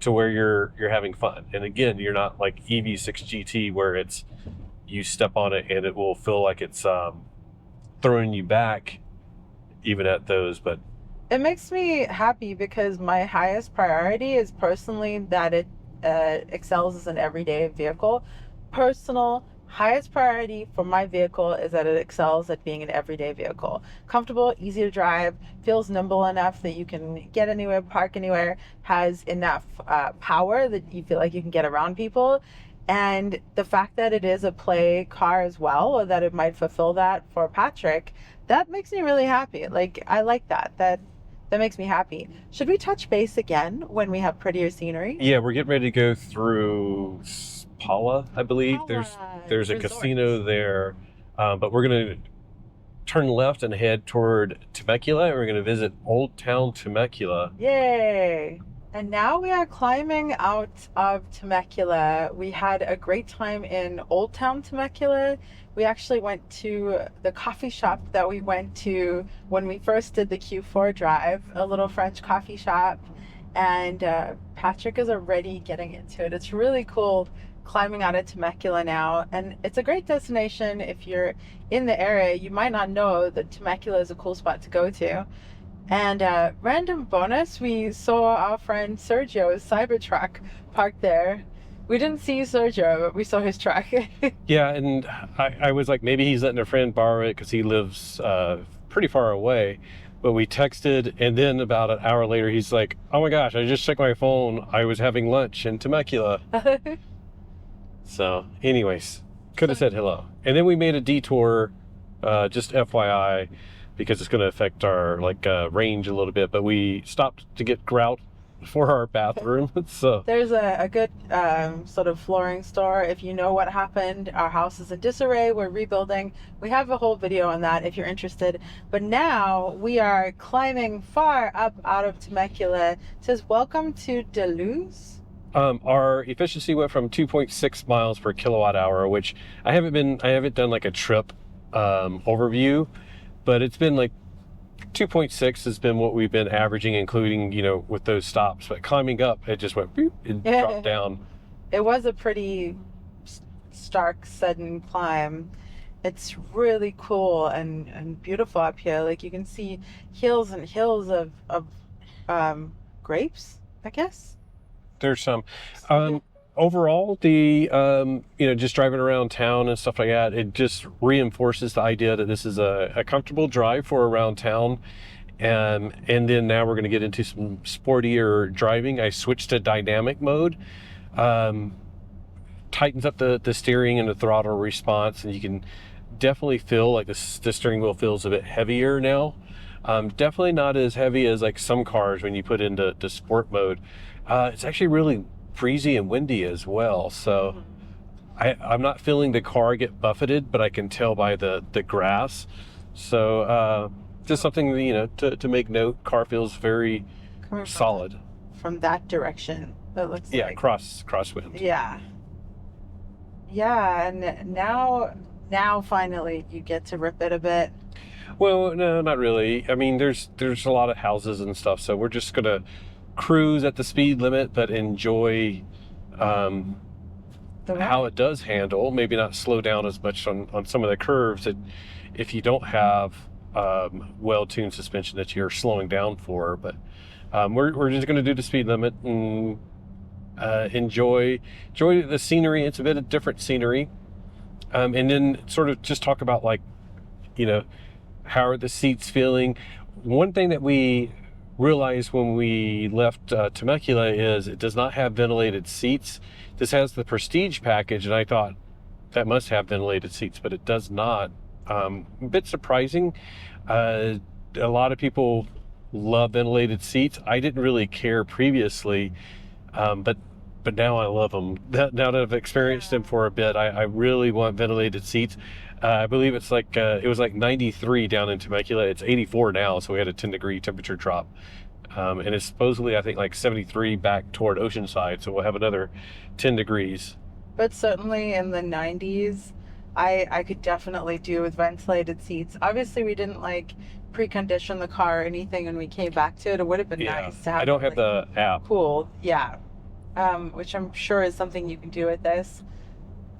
to where you're having fun. And again, you're not like EV6 GT where it's you step on it and it will feel like it's throwing you back even at those. But it makes me happy because my highest priority is personally that it excels as an everyday vehicle. Personal highest priority for my vehicle is that it excels at being an everyday vehicle. Comfortable, easy to drive, feels nimble enough that you can get anywhere, park anywhere, has enough power that you feel like you can get around people. And the fact that it is a play car as well, or that it might fulfill that for Patrick, that makes me really happy. Like, I like that. That makes me happy. Should we touch base again when we have prettier scenery? Yeah, we're getting ready to go through Paula, I believe. Paula There's a Resort. casino there, but we're going to turn left and head toward Temecula. We're going to visit Old Town Temecula. Yay! And now we are climbing out of Temecula. We had a great time in Old Town Temecula. We actually went to the coffee shop that we went to when we first did the Q4 drive, a little French coffee shop. And Patrick is already getting into it. It's really cool climbing out of Temecula now, and it's a great destination. If you're in the area, you might not know that Temecula is a cool spot to go to. And random bonus, we saw our friend Sergio's Cybertruck parked there. We didn't see Sergio, but we saw his truck. Yeah, and I was like, maybe he's letting a friend borrow it because he lives pretty far away. But we texted, and then about an hour later, he's like, oh my gosh, I just checked my phone. I was having lunch in Temecula. So anyways, could have said hello. And then we made a detour, just FYI, because it's going to affect our range a little bit. But we stopped to get grout for our bathroom. So there's a good sort of flooring store. If you know what happened, our house is in disarray. We're rebuilding. We have a whole video on that if you're interested. But now we are climbing far up out of Temecula. It says, welcome to Deleuze. Our efficiency went from 2.6 miles per kilowatt hour, which I haven't done like a trip overview, but it's been like 2.6 has been what we've been averaging, including, you know, with those stops. But climbing up, it just went boop, and dropped down. It was a pretty stark, sudden climb. It's really cool and beautiful up here. Like you can see hills and hills of grapes, I guess. There's some. Overall, the just driving around town and stuff like that, it just reinforces the idea that this is a comfortable drive for around town. And then now we're going to get into some sportier driving. I switched to dynamic mode. Tightens up the steering and the throttle response, and you can definitely feel like the steering wheel feels a bit heavier now. Definitely not as heavy as like some cars when you put into sport mode. It's actually really breezy and windy as well, so I'm not feeling the car get buffeted, but I can tell by the grass. So just something to make note. Car feels very solid from that direction. That looks like crosswind. Yeah, and now finally you get to rip it a bit. Well, no, not really. I mean, there's a lot of houses and stuff, so we're just gonna cruise at the speed limit, but enjoy how it does handle. Maybe not slow down as much on some of the curves if you don't have well-tuned suspension that you're slowing down for. But we're just gonna do the speed limit and enjoy the scenery. It's a bit of different scenery, and then sort of just talk about how are the seats feeling. One thing that we realized when we left Temecula is it does not have ventilated seats. This has the Prestige package, and I thought that must have ventilated seats, but it does not. A bit surprising. A lot of people love ventilated seats. I didn't really care previously, but now I love them. Now that I've experienced them for a bit, I really want ventilated seats. I believe it's like it was like 93 down in Temecula. It's 84 now, so we had a 10-degree temperature drop. And it's supposedly, I think, like 73 back toward Oceanside, so we'll have another 10 degrees. But certainly in the 90s, I could definitely do with ventilated seats. Obviously, we didn't precondition the car or anything when we came back to it. It would have been nice to have. I don't have the app. Cool, yeah. Which I'm sure is something you can do with this.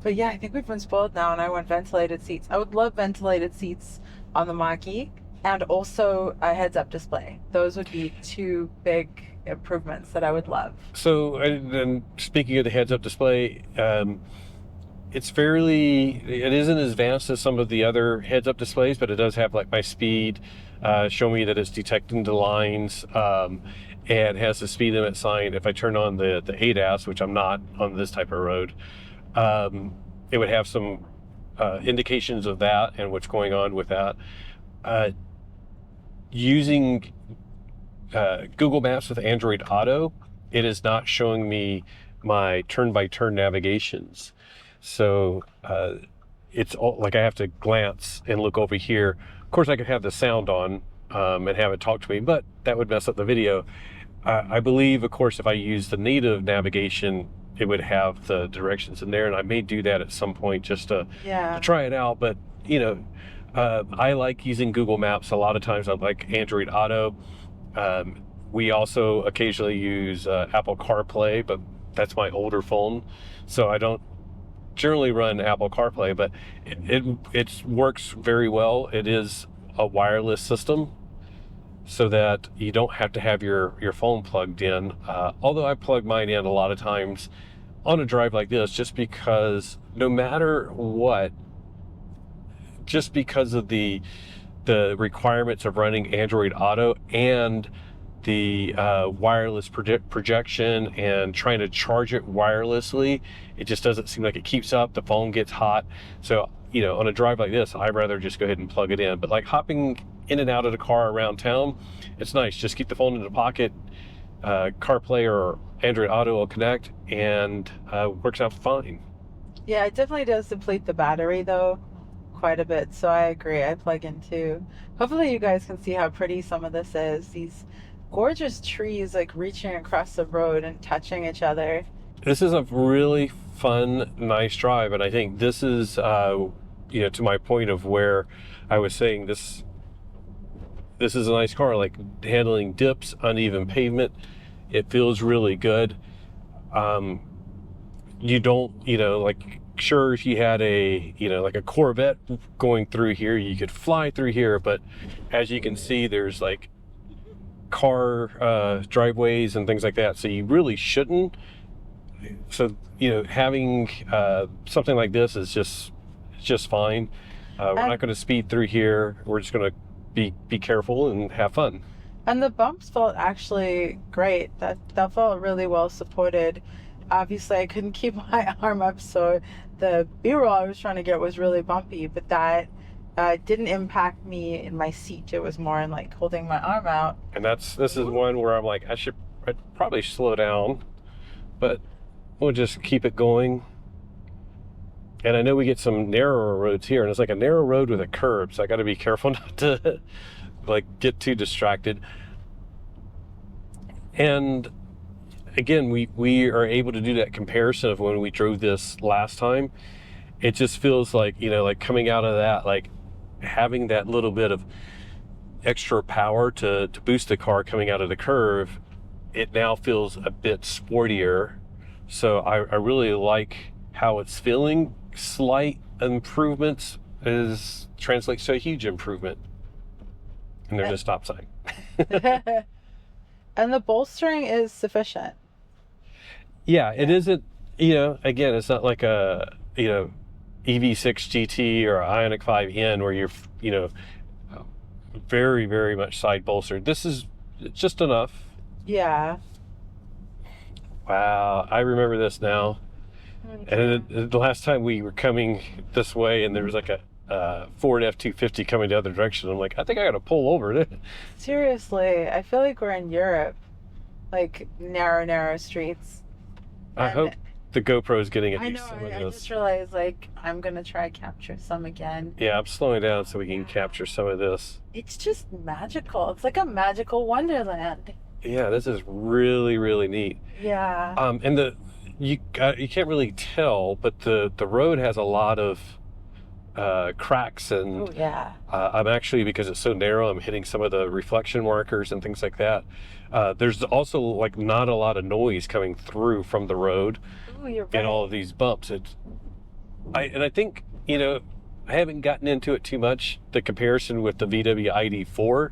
But yeah, I think we've been spoiled now, and I want ventilated seats. I would love ventilated seats on the Mach-E, and also a heads-up display. Those would be two big improvements that I would love. So, and speaking of the heads-up display, it isn't as advanced as some of the other heads-up displays, but it does have like my speed, show me that it's detecting the lines, and it has the speed limit sign. If I turn on the ADAS, which I'm not on this type of road, it would have some indications of that and what's going on with that. Using Google Maps with Android Auto, it is not showing me my turn-by-turn navigations. So it's all, like I have to glance and look over here. Of course, I could have the sound on and have it talk to me, but that would mess up the video. I believe, of course, if I use the native navigation, it would have the directions in there, and I may do that at some point just to try it out. But I like using Google Maps. A lot of times I like Android Auto. We also occasionally use Apple CarPlay, but that's my older phone, so I don't generally run Apple CarPlay, but it works very well. It is a wireless system, so that you don't have to have your phone plugged in. Although I plug mine in a lot of times on a drive like this, just because no matter what, just because of the requirements of running Android Auto and the wireless projection and trying to charge it wirelessly, it just doesn't seem like it keeps up. The phone gets hot. So, on a drive like this, I'd rather just go ahead and plug it in. But like hopping in and out of the car around town, it's nice. Just keep the phone in the pocket. CarPlay or Android Auto will connect, and works out fine. Yeah, it definitely does deplete the battery though quite a bit, so I agree. I plug in too. Hopefully you guys can see how pretty some of this is. These gorgeous trees reaching across the road and touching each other. This is a really fun, nice drive, and I think this is to my point of where I was saying this is a nice car, like handling dips, uneven pavement. It feels really good. you don't, like, sure, if you had a, like a Corvette going through here, you could fly through here, but as you can see, there's like car driveways and things like that, so you really shouldn't. So, having something like this is just fine. We're not going to speed through here. We're just going to be careful and have fun. And the bumps felt actually great. That felt really well supported. Obviously, I couldn't keep my arm up, so the B-roll I was trying to get was really bumpy, but that didn't impact me in my seat. It was more in like holding my arm out. And this is one where I'm like, I'd probably slow down, but we'll just keep it going. And I know we get some narrower roads here, and it's like a narrow road with a curb, so I got to be careful not to like get too distracted. And again, we are able to do that comparison of when we drove this last time. It just feels like, like coming out of that, like having that little bit of extra power to boost the car coming out of the curve, it now feels a bit sportier. So I really like how it's feeling. Slight improvements translates to a huge improvement. And there's a stop sign. And the bolstering is sufficient. Yeah, it isn't, again, it's not like a, EV6 GT or Ioniq 5N where you're, very, very much side bolstered. This is just enough. Yeah. Wow, I remember this now. Okay. And the last time we were coming this way and there was like a Ford F-250 coming the other direction, I'm like, I think I gotta pull over. Seriously, I feel like we're in Europe, like narrow streets. I hope the GoPro is getting a used to some of this. I just realized, like, I'm gonna try capture some again. Yeah, I'm slowing down so we can capture some of this. It's just magical. It's like a magical wonderland. Yeah, this is really, really neat. Yeah. And you can't really tell, but the road has a lot of cracks, and oh, yeah. I'm actually, because it's so narrow, I'm hitting some of the reflection markers and things like that. There's also like not a lot of noise coming through from the road. Ooh, you're right. And all of these bumps. I think, I haven't gotten into it too much, the comparison with the VW ID4.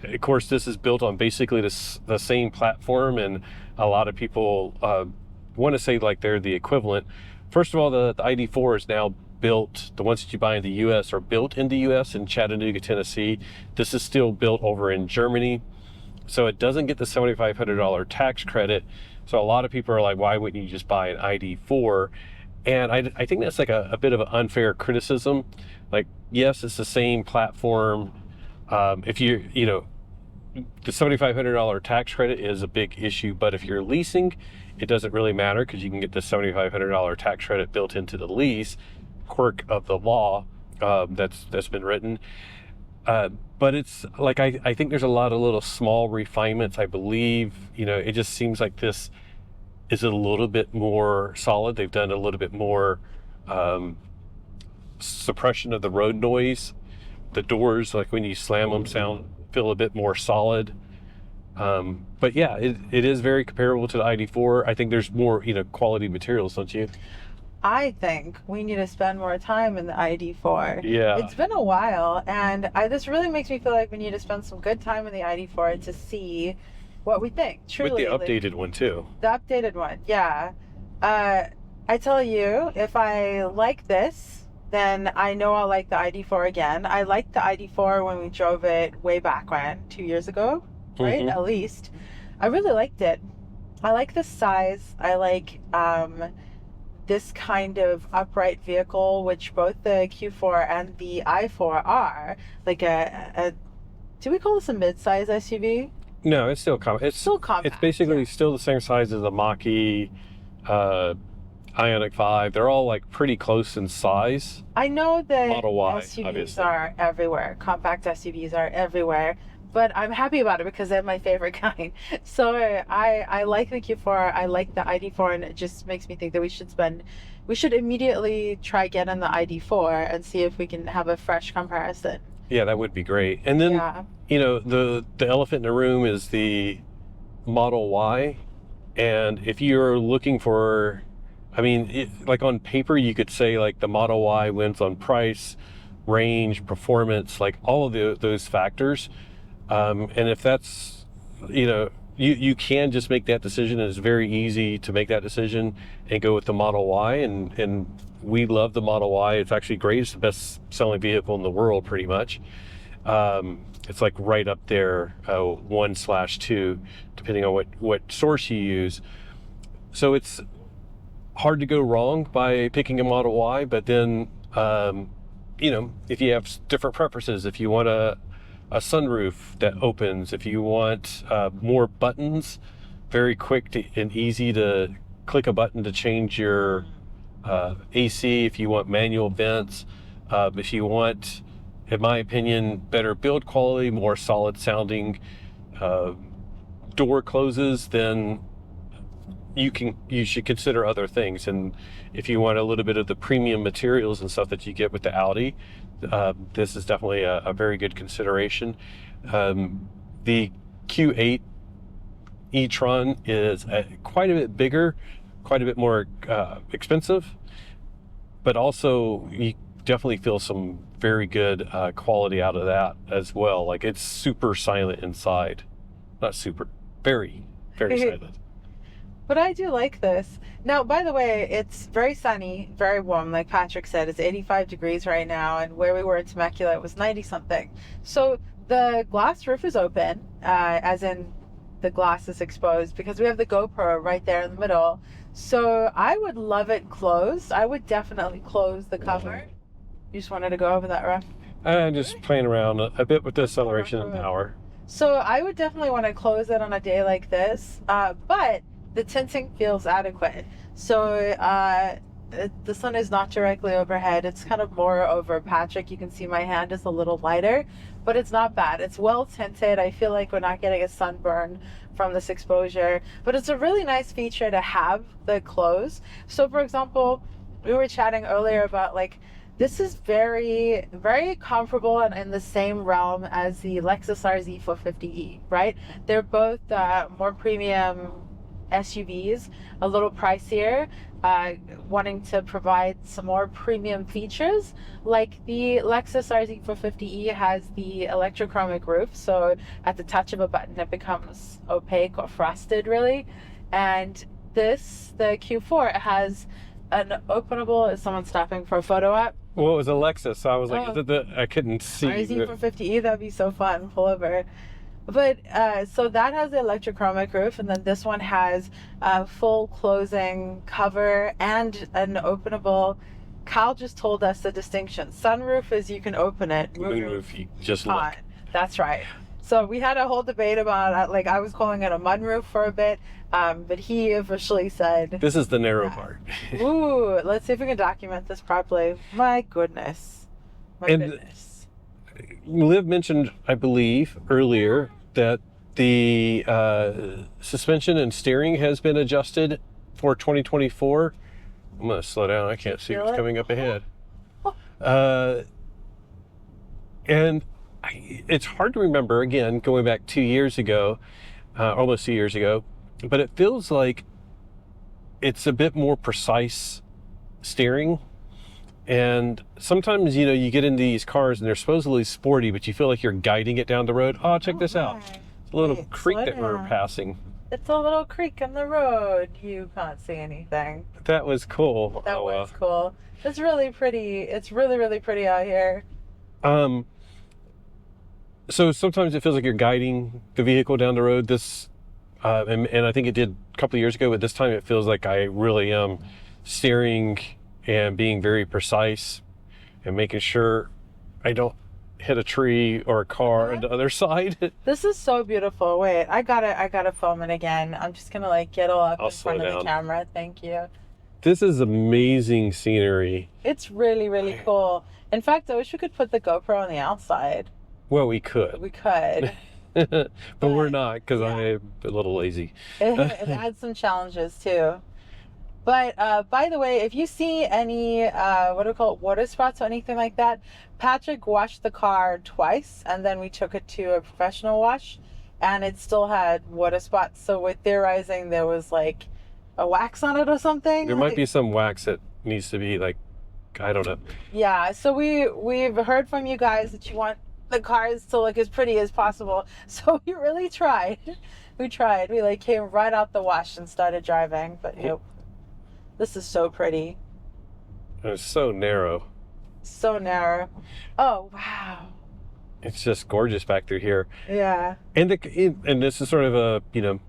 Of course, this is built on basically the same platform, and a lot of people want to say like they're the equivalent. First of all, the ID4 is now built, the ones that you buy in the US are built in the US in Chattanooga, Tennessee. This is still built over in Germany. So it doesn't get the $7,500 tax credit. So a lot of people are like, why wouldn't you just buy an ID4? And I think that's like a bit of an unfair criticism. Like, yes, it's the same platform. If the $7,500 tax credit is a big issue, but if you're leasing, it doesn't really matter because you can get the $7,500 tax credit built into the lease. Quirk of the law that's been written. But it's like, I think there's a lot of little small refinements. I believe, it just seems like this is a little bit more solid. They've done a little bit more suppression of the road noise. The doors, like when you slam them, feel a bit more solid. But yeah, it is very comparable to the ID4. I think there's more, quality materials, don't you? I think we need to spend more time in the ID4. Yeah. It's been a while, and this really makes me feel like we need to spend some good time in the ID4 to see what we think. Truly. With the updated one too. The updated one, yeah. I tell you, if I like this, then I know I'll like the ID4 again. I liked the ID4 when we drove it way back when, 2 years ago, right? Mm-hmm. At least. I really liked it. I like the size. I like this kind of upright vehicle, which both the Q4 and the i4 are. Like do we call this a mid-size SUV? No, it's still compact. It's still compact. It's basically still the same size as the Mach-E, Ioniq 5. They're all like pretty close in size. I know that Model Y, SUVs obviously. are everywhere. Compact SUVs are everywhere. But I'm happy about it because they're my favorite kind. So I like the Q4, I like the ID4, and it just makes me think that we should immediately try getting the ID4 and see if we can have a fresh comparison. Yeah, that would be great. And then, yeah. the elephant in the room is the Model Y. And if you're looking for, I mean, like on paper, you could say like the Model Y wins on price, range, performance, like all of those factors. And if that's, you can just make that decision, and it's very easy to make that decision and go with the Model Y. And we love the Model Y. It's actually great. It's the best selling vehicle in the world, pretty much. It's like right up there, 1/2, depending on what source you use. So it's hard to go wrong by picking a Model Y, but then, if you have different preferences, if you want a sunroof that opens, if you want more buttons, very quick and easy to click a button to change your AC, if you want manual vents, if you want, in my opinion, better build quality, more solid sounding door closes, then you should consider other things. And if you want a little bit of the premium materials and stuff that you get with the Audi, this is definitely a very good consideration. The Q4 E Tron is quite a bit bigger, quite a bit more expensive, but also you definitely feel some very good quality out of that as well. Like, it's super silent inside. Not super, very, very silent. But I do like this. Now, by the way, it's very sunny, very warm. Like Patrick said, it's 85 degrees right now, and where we were in Temecula, it was 90 something. So the glass roof is open, as in the glass is exposed, because we have the GoPro right there in the middle. So I would love it closed. I would definitely close the cover. You just wanted to go over that, Ref? I'm just playing around a bit with the acceleration and power. So I would definitely want to close it on a day like this, but the tinting feels adequate. So the sun is not directly overhead. It's kind of more over Patrick. You can see my hand is a little lighter, but it's not bad. It's well tinted. I feel like we're not getting a sunburn from this exposure, but it's a really nice feature to have the close. So for example, we were chatting earlier about like, this is very, very comfortable and in the same realm as the Lexus RZ 450e, right? They're both more premium SUVs, a little pricier, wanting to provide some more premium features. Like the Lexus RZ 450e has the electrochromic roof, so at the touch of a button it becomes opaque or frosted really. And this, the Q4, has an openable, is someone stopping for a photo op? Well, it was a Lexus, so I was like, I couldn't see. RZ 450e, that'd be so fun, pull over. But so that has the electrochromic roof, and then this one has a full closing cover and an openable. Kyle just told us the distinction. Sunroof is you can open it. Moonroof, you just look. That's right. So we had a whole debate about, like, I was calling it a mudroof for a bit, but he officially said... This is the narrow part. Ooh, let's see if we can document this properly. My goodness. My goodness. Liv mentioned, I believe, earlier that the suspension and steering has been adjusted for 2024. I'm going to slow down. I can't see what's coming up ahead. And it's hard to remember, again, going back 2 years ago, almost 2 years ago, but it feels like it's a bit more precise steering. And sometimes, you get into these cars and they're supposedly sporty, but you feel like you're guiding it down the road. Oh, check this out. It's a little creek that we're passing. It's a little creek in the road. You can't see anything. That was cool. That was cool. It's really pretty. It's really, really pretty out here. So sometimes it feels like you're guiding the vehicle down the road. This, and I think it did a couple of years ago, but this time it feels like I really am steering and being very precise and making sure I don't hit a tree or a car on the other side. This is so beautiful. Wait, I gotta film it again. I'm just gonna like get all up in front of the camera. Thank you. This is amazing scenery. It's really, really cool. In fact, I wish we could put the GoPro on the outside. Well, we could. We could. but we're not, because I'm a little lazy. It adds some challenges too. But by the way, if you see any, what do we call it, water spots or anything like that, Patrick washed the car twice, and then we took it to a professional wash, and it still had water spots. So we're theorizing there was like a wax on it or something. There might be some wax that needs to be like, I don't know. Yeah, so we've heard from you guys that you want the cars to look as pretty as possible. So we really tried. We tried. We like came right out the wash and started driving, but nope. This is so pretty. It's so narrow. So narrow. Oh, wow. It's just gorgeous back through here. Yeah. And this is sort of a, you know,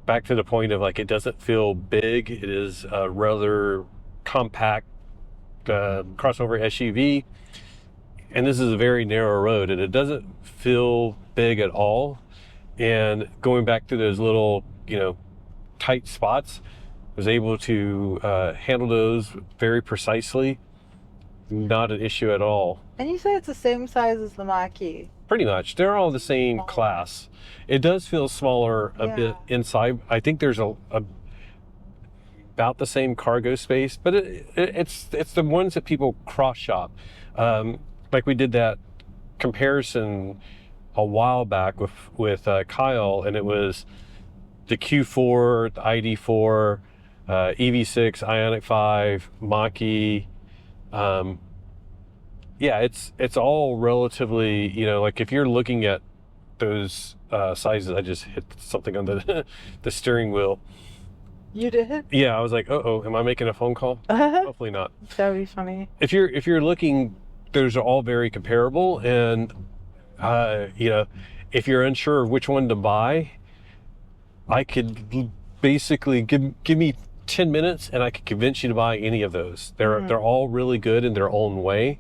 back to the point of like, it doesn't feel big. It is a rather compact crossover SUV. And this is a very narrow road, and it doesn't feel big at all. And going back to those little, you know, tight spots, was able to handle those very precisely. Not an issue at all. And you say it's the same size as the Mach-E. Pretty much. They're all the same class. It does feel smaller a bit inside. I think there's about the same cargo space, but it's the ones that people cross shop. Like we did that comparison a while back with Kyle, and it was the Q4, the ID4, EV6, Ioniq 5, Mach-E. Yeah, it's all relatively, you know, like if you're looking at those sizes, I just hit something on the steering wheel. You did? Yeah, I was like, uh-oh, am I making a phone call? Hopefully not. That would be funny. If you're looking, those are all very comparable, and you know, if you're unsure of which one to buy, I could basically give me 10 minutes and I could convince you to buy any of those. They're all really good in their own way.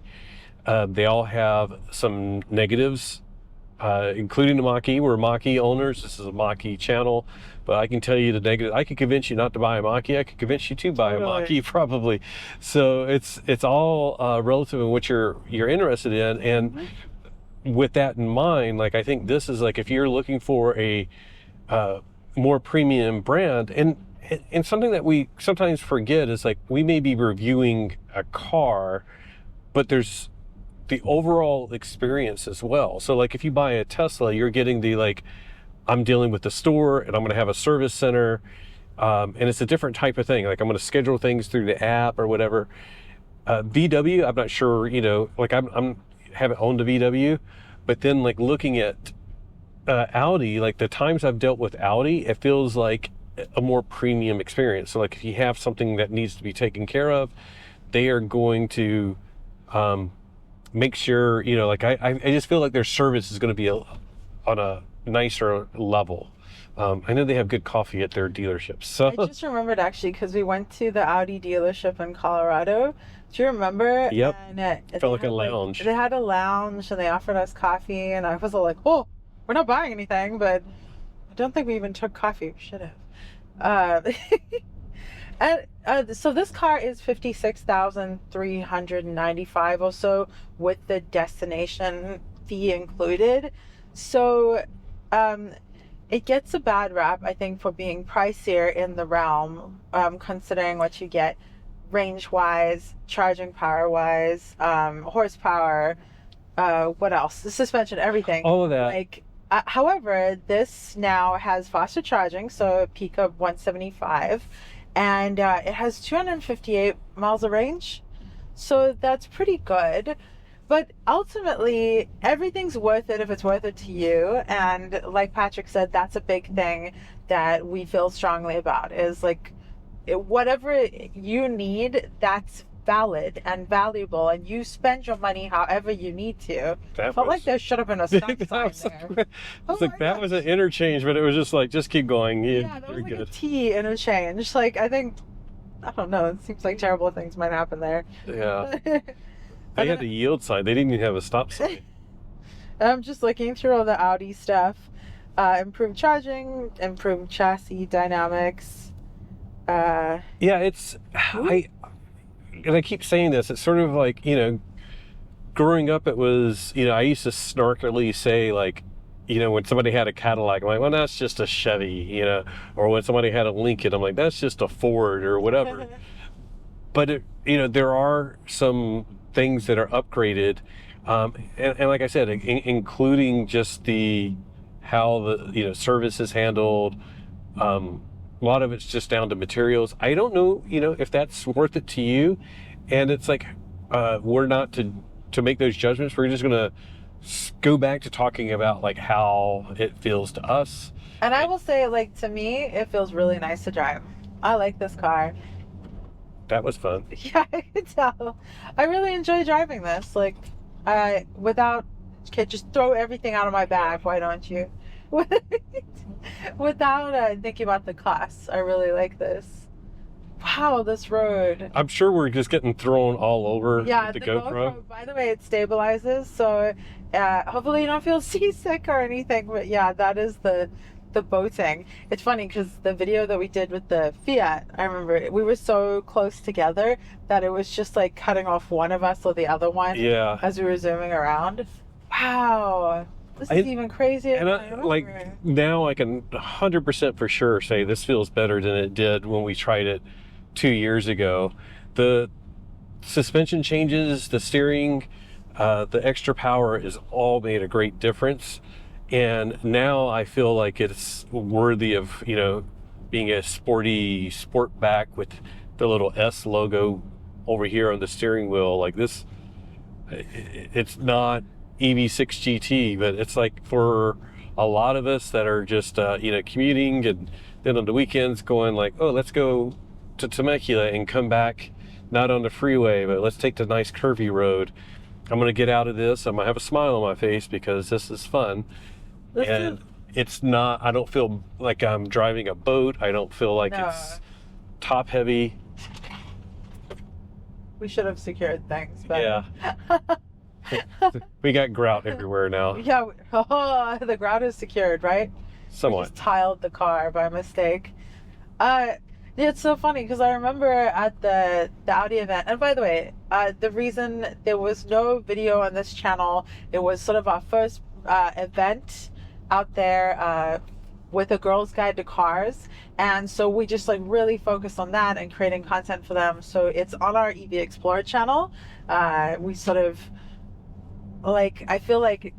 They all have some negatives, including the Mach-E. We're Mach-E owners. This is a Mach-E channel, but I can tell you the negative. I could convince you not to buy a Mach-E. I could convince you to buy a Mach-E probably. So it's all relative in what you're interested in. And with that in mind, like I think this is like if you're looking for a more premium brand, and something that we sometimes forget is like we may be reviewing a car, but there's the overall experience as well. So like if you buy a Tesla, you're getting the like, I'm dealing with the store and I'm going to have a service center, and it's a different type of thing. Like I'm going to schedule things through the app or whatever. VW, I'm not sure, you know, like I'm haven't owned a VW, but then like looking at Audi, like the times I've dealt with Audi, it feels like a more premium experience. So like if you have something that needs to be taken care of, they are going to make sure, you know, like I just feel like their service is going to be on a nicer level. I know they have good coffee at their dealerships. So I just remembered actually because we went to the Audi dealership in Colorado. Do you remember? Yep. And it felt like a lounge. They had a lounge and they offered us coffee, and I was all like, oh, we're not buying anything, but I don't think we even took coffee. We should have. And so this car is $56,395 or so with the destination fee included. So it gets a bad rap, I think, for being pricier in the realm, considering what you get range-wise, charging power-wise, horsepower, what else? The suspension, everything. All of that. Like, however, this now has faster charging, so a peak of 175, and it has 258 miles of range, so that's pretty good. But ultimately, everything's worth it if it's worth it to you. And like Patrick said, that's a big thing that we feel strongly about, is like whatever you need, that's valid and valuable, and you spend your money however you need to. Felt like there should have been a stop sign there. It's like that was an interchange, but it was just like, just keep going. Yeah, that was you're like good. a T interchange. Like, I don't know, it seems like terrible things might happen there. Yeah. They had the yield sign. They didn't even have a stop sign. I'm just looking through all the Audi stuff. Improved and improved chassis dynamics. Yeah, it's I keep saying this. It's sort of like, you know, growing up, it was, you know, I used to snarkily say, like, you know, when somebody had a Cadillac, I'm like, well, that's just a Chevy, you know, or when somebody had a Lincoln, I'm like, that's just a Ford or whatever. But it, you know, there are some things that are upgraded, and like I said, including just the how the service is handled. A lot of it's just down to materials. I don't know, if that's worth it to you. And it's like, we're not to make those judgments. We're just gonna go back to talking about like how it feels to us. And I will say, like, to me, it feels really nice to drive. I like this car. That was fun. Yeah, I can tell. I really enjoy driving this. Like, just throw everything out of my bag, why don't you? Without thinking about the cost. I really like this. Wow, this road. I'm sure we're just getting thrown all over Yeah, the GoPro. By the way, it stabilizes, so hopefully you don't feel seasick or anything. But yeah, that is the boating. It's funny because the video that we did with the Fiat, I remember we were so close together that it was just like cutting off one of us or the other one. Yeah. As we were zooming around. Wow. This is even crazier. And now I can 100% for sure say this feels better than it did when we tried it 2 years ago. The suspension changes, the steering, the extra power is all made a great difference. And now I feel like it's worthy of, being a sporty sportback with the little S logo over here on the steering wheel. Like this, it's not EV6 GT, but it's like for a lot of us that are just, commuting and then on the weekends going like, oh, let's go to Temecula and come back, not on the freeway, but let's take the nice curvy road. I'm going to get out of this. I'm going to have a smile on my face because this is fun. It's not, I don't feel like I'm driving a boat. I don't feel like it's top heavy. We should have secured things better. Yeah. We got grout everywhere now. Yeah, the grout is secured, right? Somewhat. We just tiled the car by mistake. It's so funny because I remember at the Audi event, and by the way, the reason there was no video on this channel, it was sort of our first event out there with a girl's guide to cars, and so we just like really focused on that and creating content for them. So it's on our EV Explorer channel. We sort of like, I feel like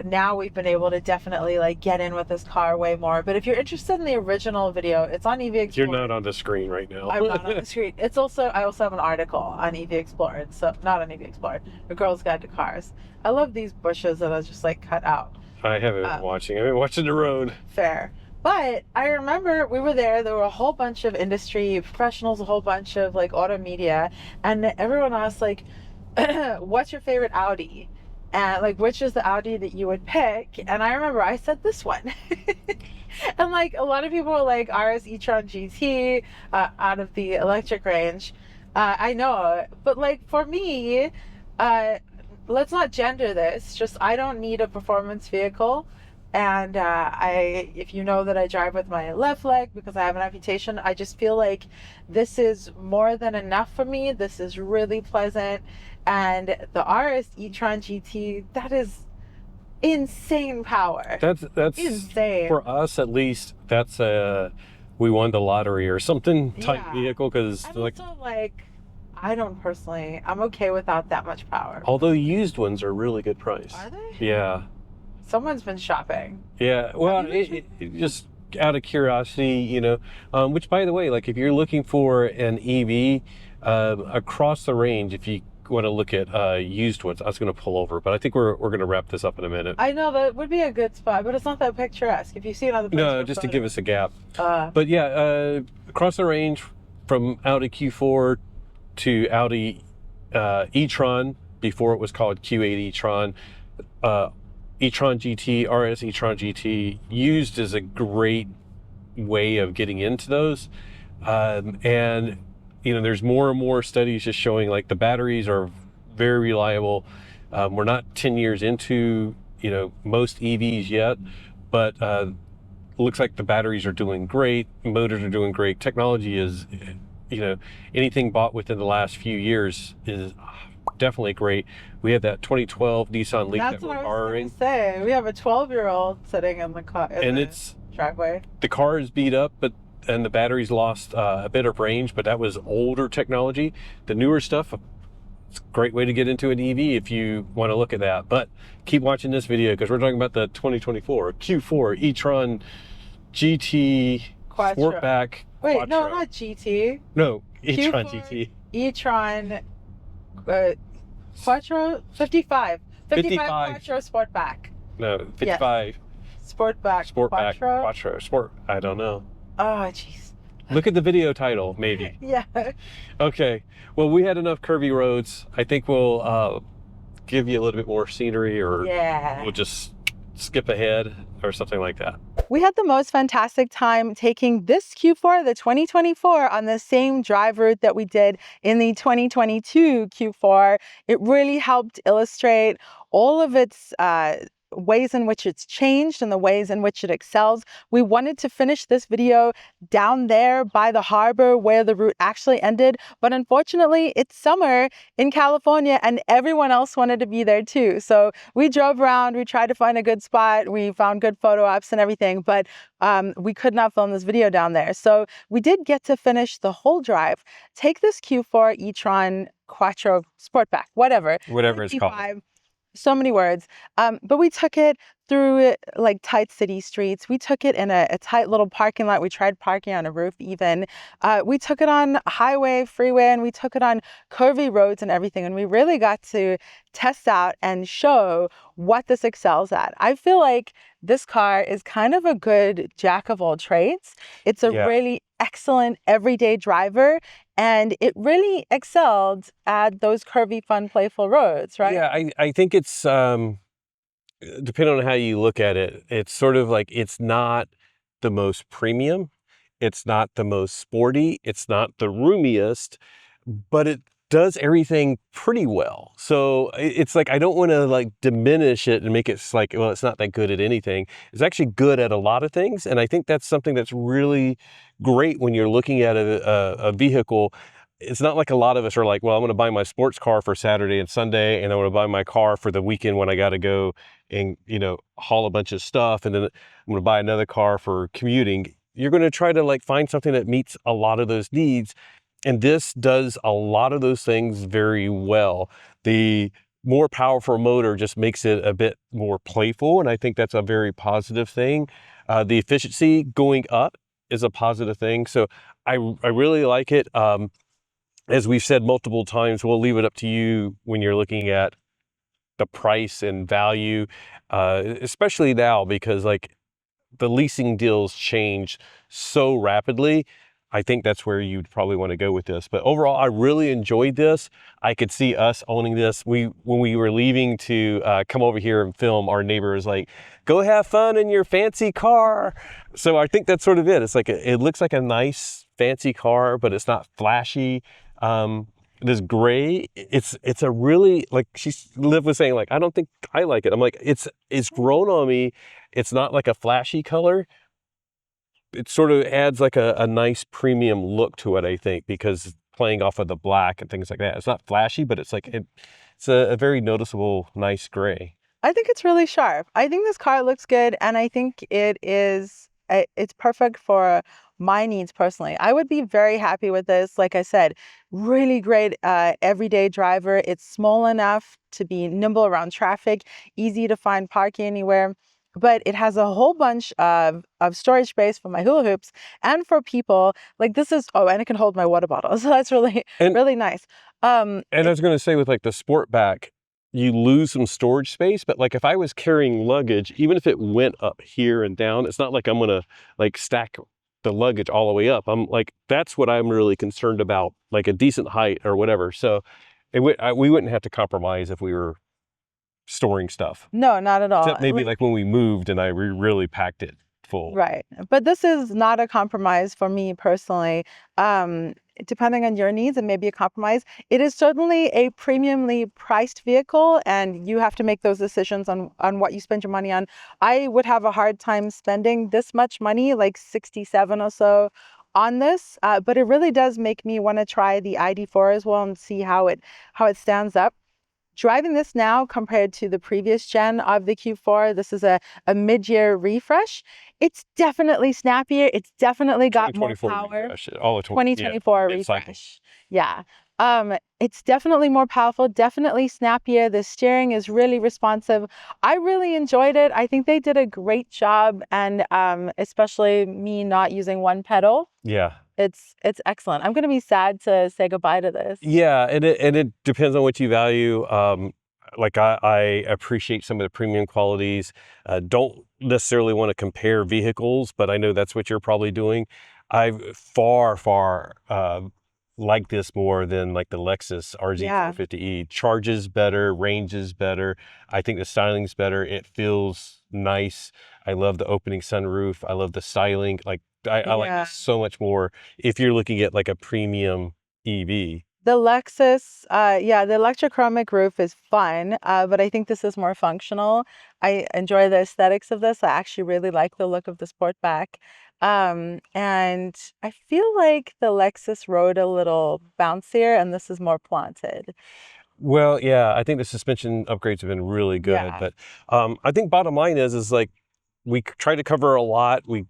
now we've been able to definitely like get in with this car way more. But if you're interested in the original video, it's on EV Explorer. You're not on the screen right now. I'm not on the screen. I also have an article on EV Explorer. So not on EV Explorer, A Girl's Guide to Cars. I love these bushes that are just like cut out. I haven't been watching. I've been watching the road. Fair. But I remember we were there were a whole bunch of industry professionals, a whole bunch of like auto media, and everyone asked like, what's your favorite Audi? And like, which is the Audi that you would pick? And I remember I said this one. And like a lot of people were like RS e-tron GT out of the electric range. I know, but like for me, let's not gender this. Just I don't need a performance vehicle. And if you know that I drive with my left leg because I have an amputation, I just feel like this is more than enough for me. This is really pleasant. And the RS e-tron GT, that is insane power. That's insane. For us, at least, that's we won the lottery or something type vehicle. Because I don't personally, I'm okay without that much power. Although used ones are really good price. Are they? Yeah. Someone's been shopping. Yeah, well, it just out of curiosity, which by the way, like if you're looking for an EV across the range, if you want to look at used ones, I was going to pull over, but I think we're going to wrap this up in a minute. I know that would be a good spot, but it's not that picturesque. If you see another picture, no, just to give us a gap. But yeah, across the range from Audi Q4 to Audi e-tron, before it was called Q8 e-tron, e-tron GT, RS e-tron GT, used is a great way of getting into those. And there's more and more studies just showing like the batteries are very reliable. We're not 10 years into most EVs yet, but looks like the batteries are doing great, motors are doing great. Technology is, anything bought within the last few years is definitely great. We have that 2012 Nissan Leaf that we're borrowing. That's what I was going to say. We have a 12-year-old sitting in the car it's driveway. The car is beat up, and the batteries lost a bit of range, but that was older technology. The newer stuff, it's a great way to get into an EV if you want to look at that. But keep watching this video because we're talking about the 2024 Q4 E Tron GT Quattro. Sportback Wait, Quattro. no, not GT. No, E Tron Q4 GT. E Tron Quattro 55 Quattro Sportback. No, 55. Yes. Sportback Quattro. Sport. I don't know. Oh, jeez. Look at the video title, maybe. Yeah. Okay. Well, we had enough curvy roads. I think we'll give you a little bit more scenery, or we'll just skip ahead or something like that. We had the most fantastic time taking this Q4, the 2024, on the same drive route that we did in the 2022 Q4. It really helped illustrate all of its ways in which it's changed and the ways in which it excels. We wanted to finish this video down there by the harbor where the route actually ended, but unfortunately it's summer in California and everyone else wanted to be there too. So we drove around, we tried to find a good spot, we found good photo ops and everything, but we could not film this video down there. So we did get to finish the whole drive, take this Q4 E Tron Quattro Sportback, whatever it's called. So many words, but we took it through like tight city streets. We took it in a tight little parking lot. We tried parking on a roof even. We took it on highway, freeway, and we took it on curvy roads and everything. And we really got to test out and show what this excels at. I feel like this car is kind of a good jack of all trades. It's a really excellent everyday driver, and it really excelled at those curvy, fun, playful roads, right? Yeah, I think it's, depending on how you look at it, it's sort of like, it's not the most premium, it's not the most sporty, it's not the roomiest, but it does everything pretty well. So it's like, I don't want to like diminish it and make it like, well, it's not that good at anything. It's actually good at a lot of things. And I think that's something that's really great when you're looking at a vehicle. It's not like a lot of us are like, well, I'm going to buy my sports car for Saturday and Sunday, and I'm going to buy my car for the weekend when I got to go and, you know, haul a bunch of stuff. And then I'm going to buy another car for commuting. You're going to try to like find something that meets a lot of those needs. And this does a lot of those things very well. The more powerful motor just makes it a bit more playful, and I think that's a very positive thing. The efficiency going up is a positive thing. So I really like it. As we've said multiple times, we'll leave it up to you when you're looking at the price and value, especially now because like the leasing deals change so rapidly. I think that's where you'd probably want to go with this. But overall, I really enjoyed this. I could see us owning this. When we were leaving to come over here and film, our neighbor was like, go have fun in your fancy car. So I think that's sort of it. It's like, it looks like a nice fancy car, but it's not flashy. This gray, it's a really, like Liv was saying, like, I don't think I like it. I'm like, it's grown on me. It's not like a flashy color. It sort of adds like a nice premium look to it, I think, because playing off of the black and things like that. It's not flashy, but it's like, it's a very noticeable, nice gray. I think it's really sharp. I think this car looks good, and I think it's perfect for my needs personally. I would be very happy with this. Like I said, really great everyday driver. It's small enough to be nimble around traffic, easy to find parking anywhere. But it has a whole bunch of storage space for my hula hoops and for people. Like this is, oh, and it can hold my water bottle. So that's really nice. And I was going to say with like the Sportback, you lose some storage space, but like if I was carrying luggage, even if it went up here and down, it's not like I'm going to like stack the luggage all the way up. I'm like, that's what I'm really concerned about, like a decent height or whatever. So we wouldn't have to compromise if we were storing stuff. No, not at all. Except maybe like when we moved and I really packed it full. Right. But this is not a compromise for me personally. Depending on your needs, it may be a compromise. It is certainly a premiumly priced vehicle, and you have to make those decisions on what you spend your money on. I would have a hard time spending this much money, like 67 or so, on this, but it really does make me want to try the ID4 as well and see how it stands up. Driving this now compared to the previous gen of the Q4, this is a mid-year refresh. It's definitely snappier. It's definitely got more power. 2024 refresh. Yeah. It's definitely more powerful, definitely snappier. The steering is really responsive. I really enjoyed it. I think they did a great job, and especially me not using one pedal. Yeah. It's excellent. I'm going to be sad to say goodbye to this. Yeah, and it depends on what you value. Like I appreciate some of the premium qualities. Don't necessarily want to compare vehicles, but I know that's what you're probably doing. I far like this more than like the Lexus RZ450E. Charges better, range is better. I think the styling's better. It feels nice. I love the opening sunroof. I love the styling. Like I like this so much more if you're looking at like a premium EV. The Lexus, the electrochromic roof is fun, but I think this is more functional. I enjoy the aesthetics of this. I actually really like the look of the Sportback. And I feel like the Lexus rode a little bouncier and this is more planted. Well, yeah, I think the suspension upgrades have been really good, but I think bottom line is like we try to cover a lot. We,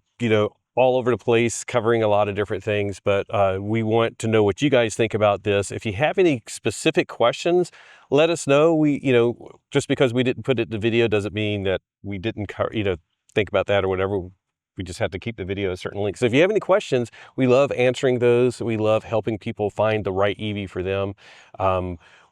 all over the place, covering a lot of different things, but we want to know what you guys think about this. If you have any specific questions, let us know. We, just because we didn't put it in the video doesn't mean that we didn't, think about that or whatever. We just have to keep the video a certain length. So if you have any questions, we love answering those. We love helping people find the right EV for them.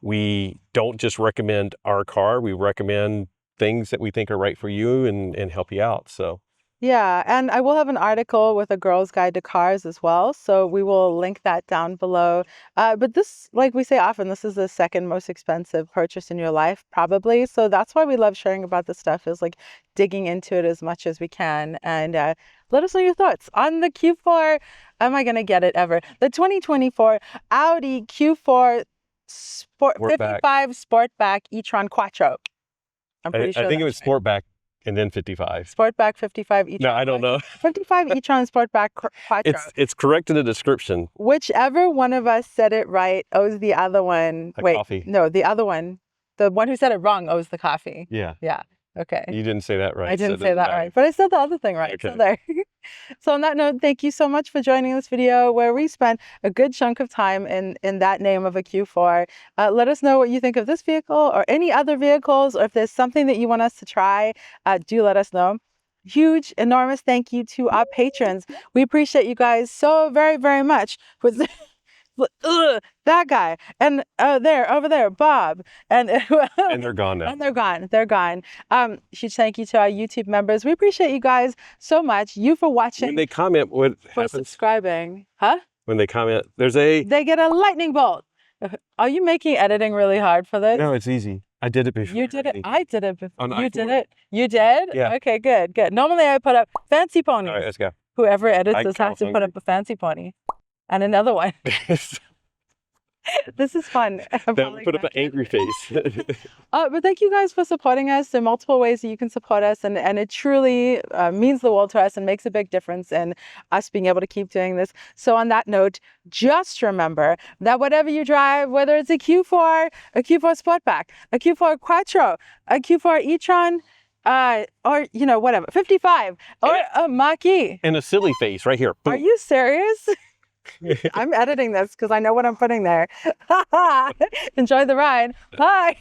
We don't just recommend our car. We recommend things that we think are right for you and help you out. So. Yeah, and I will have an article with a girl's guide to cars as well. So we will link that down below. But this, like we say often, this is the second most expensive purchase in your life, probably. So that's why we love sharing about this stuff, is like digging into it as much as we can. And let us know your thoughts on the Q4. Am I going to get it ever? The 2024 Audi Q4 55 Sportback E Tron Quattro. I'm pretty sure. I think it was Sportback. And then 55. Sportback 55 E-Tron. No, I don't know. 55 E-Tron Sportback Quattro. It's correct in the description. Whichever one of us said it right owes the other one. Coffee. No, the other one. The one who said it wrong owes the coffee. Yeah. Yeah. Okay. You didn't say that right. I didn't say that right, but I said the other thing right. Okay. So there. So on that note, thank you so much for joining this video where we spent a good chunk of time in that name of a Q4. Let us know what you think of this vehicle or any other vehicles, or if there's something that you want us to try, do let us know. Huge, enormous thank you to our patrons. We appreciate you guys so very, very much. That guy, and over there, Bob, and and they're gone now. And they're gone. Huge thank you to our YouTube members. We appreciate you guys so much. You for watching. When they comment, what happens? Subscribing, huh? When they comment, they get a lightning bolt. Are you making editing really hard for this? No, it's easy. I did it before. You did it. I did it before. You did it. You did? Yeah. Okay, good. Normally I put up fancy ponies. All right, let's go. Whoever edits this has to put up a fancy pony. And another one. This is fun. Then put up an angry face. But thank you guys for supporting us. There are multiple ways that you can support us, and it truly means the world to us and makes a big difference in us being able to keep doing this. So on that note, just remember that whatever you drive, whether it's a Q4 Sportback, a Q4 Quattro, a Q4 E-Tron, or whatever, 55, or a Mach-E. And a silly face right here. Boom. Are you serious? I'm editing this because I know what I'm putting there. Enjoy the ride. Bye.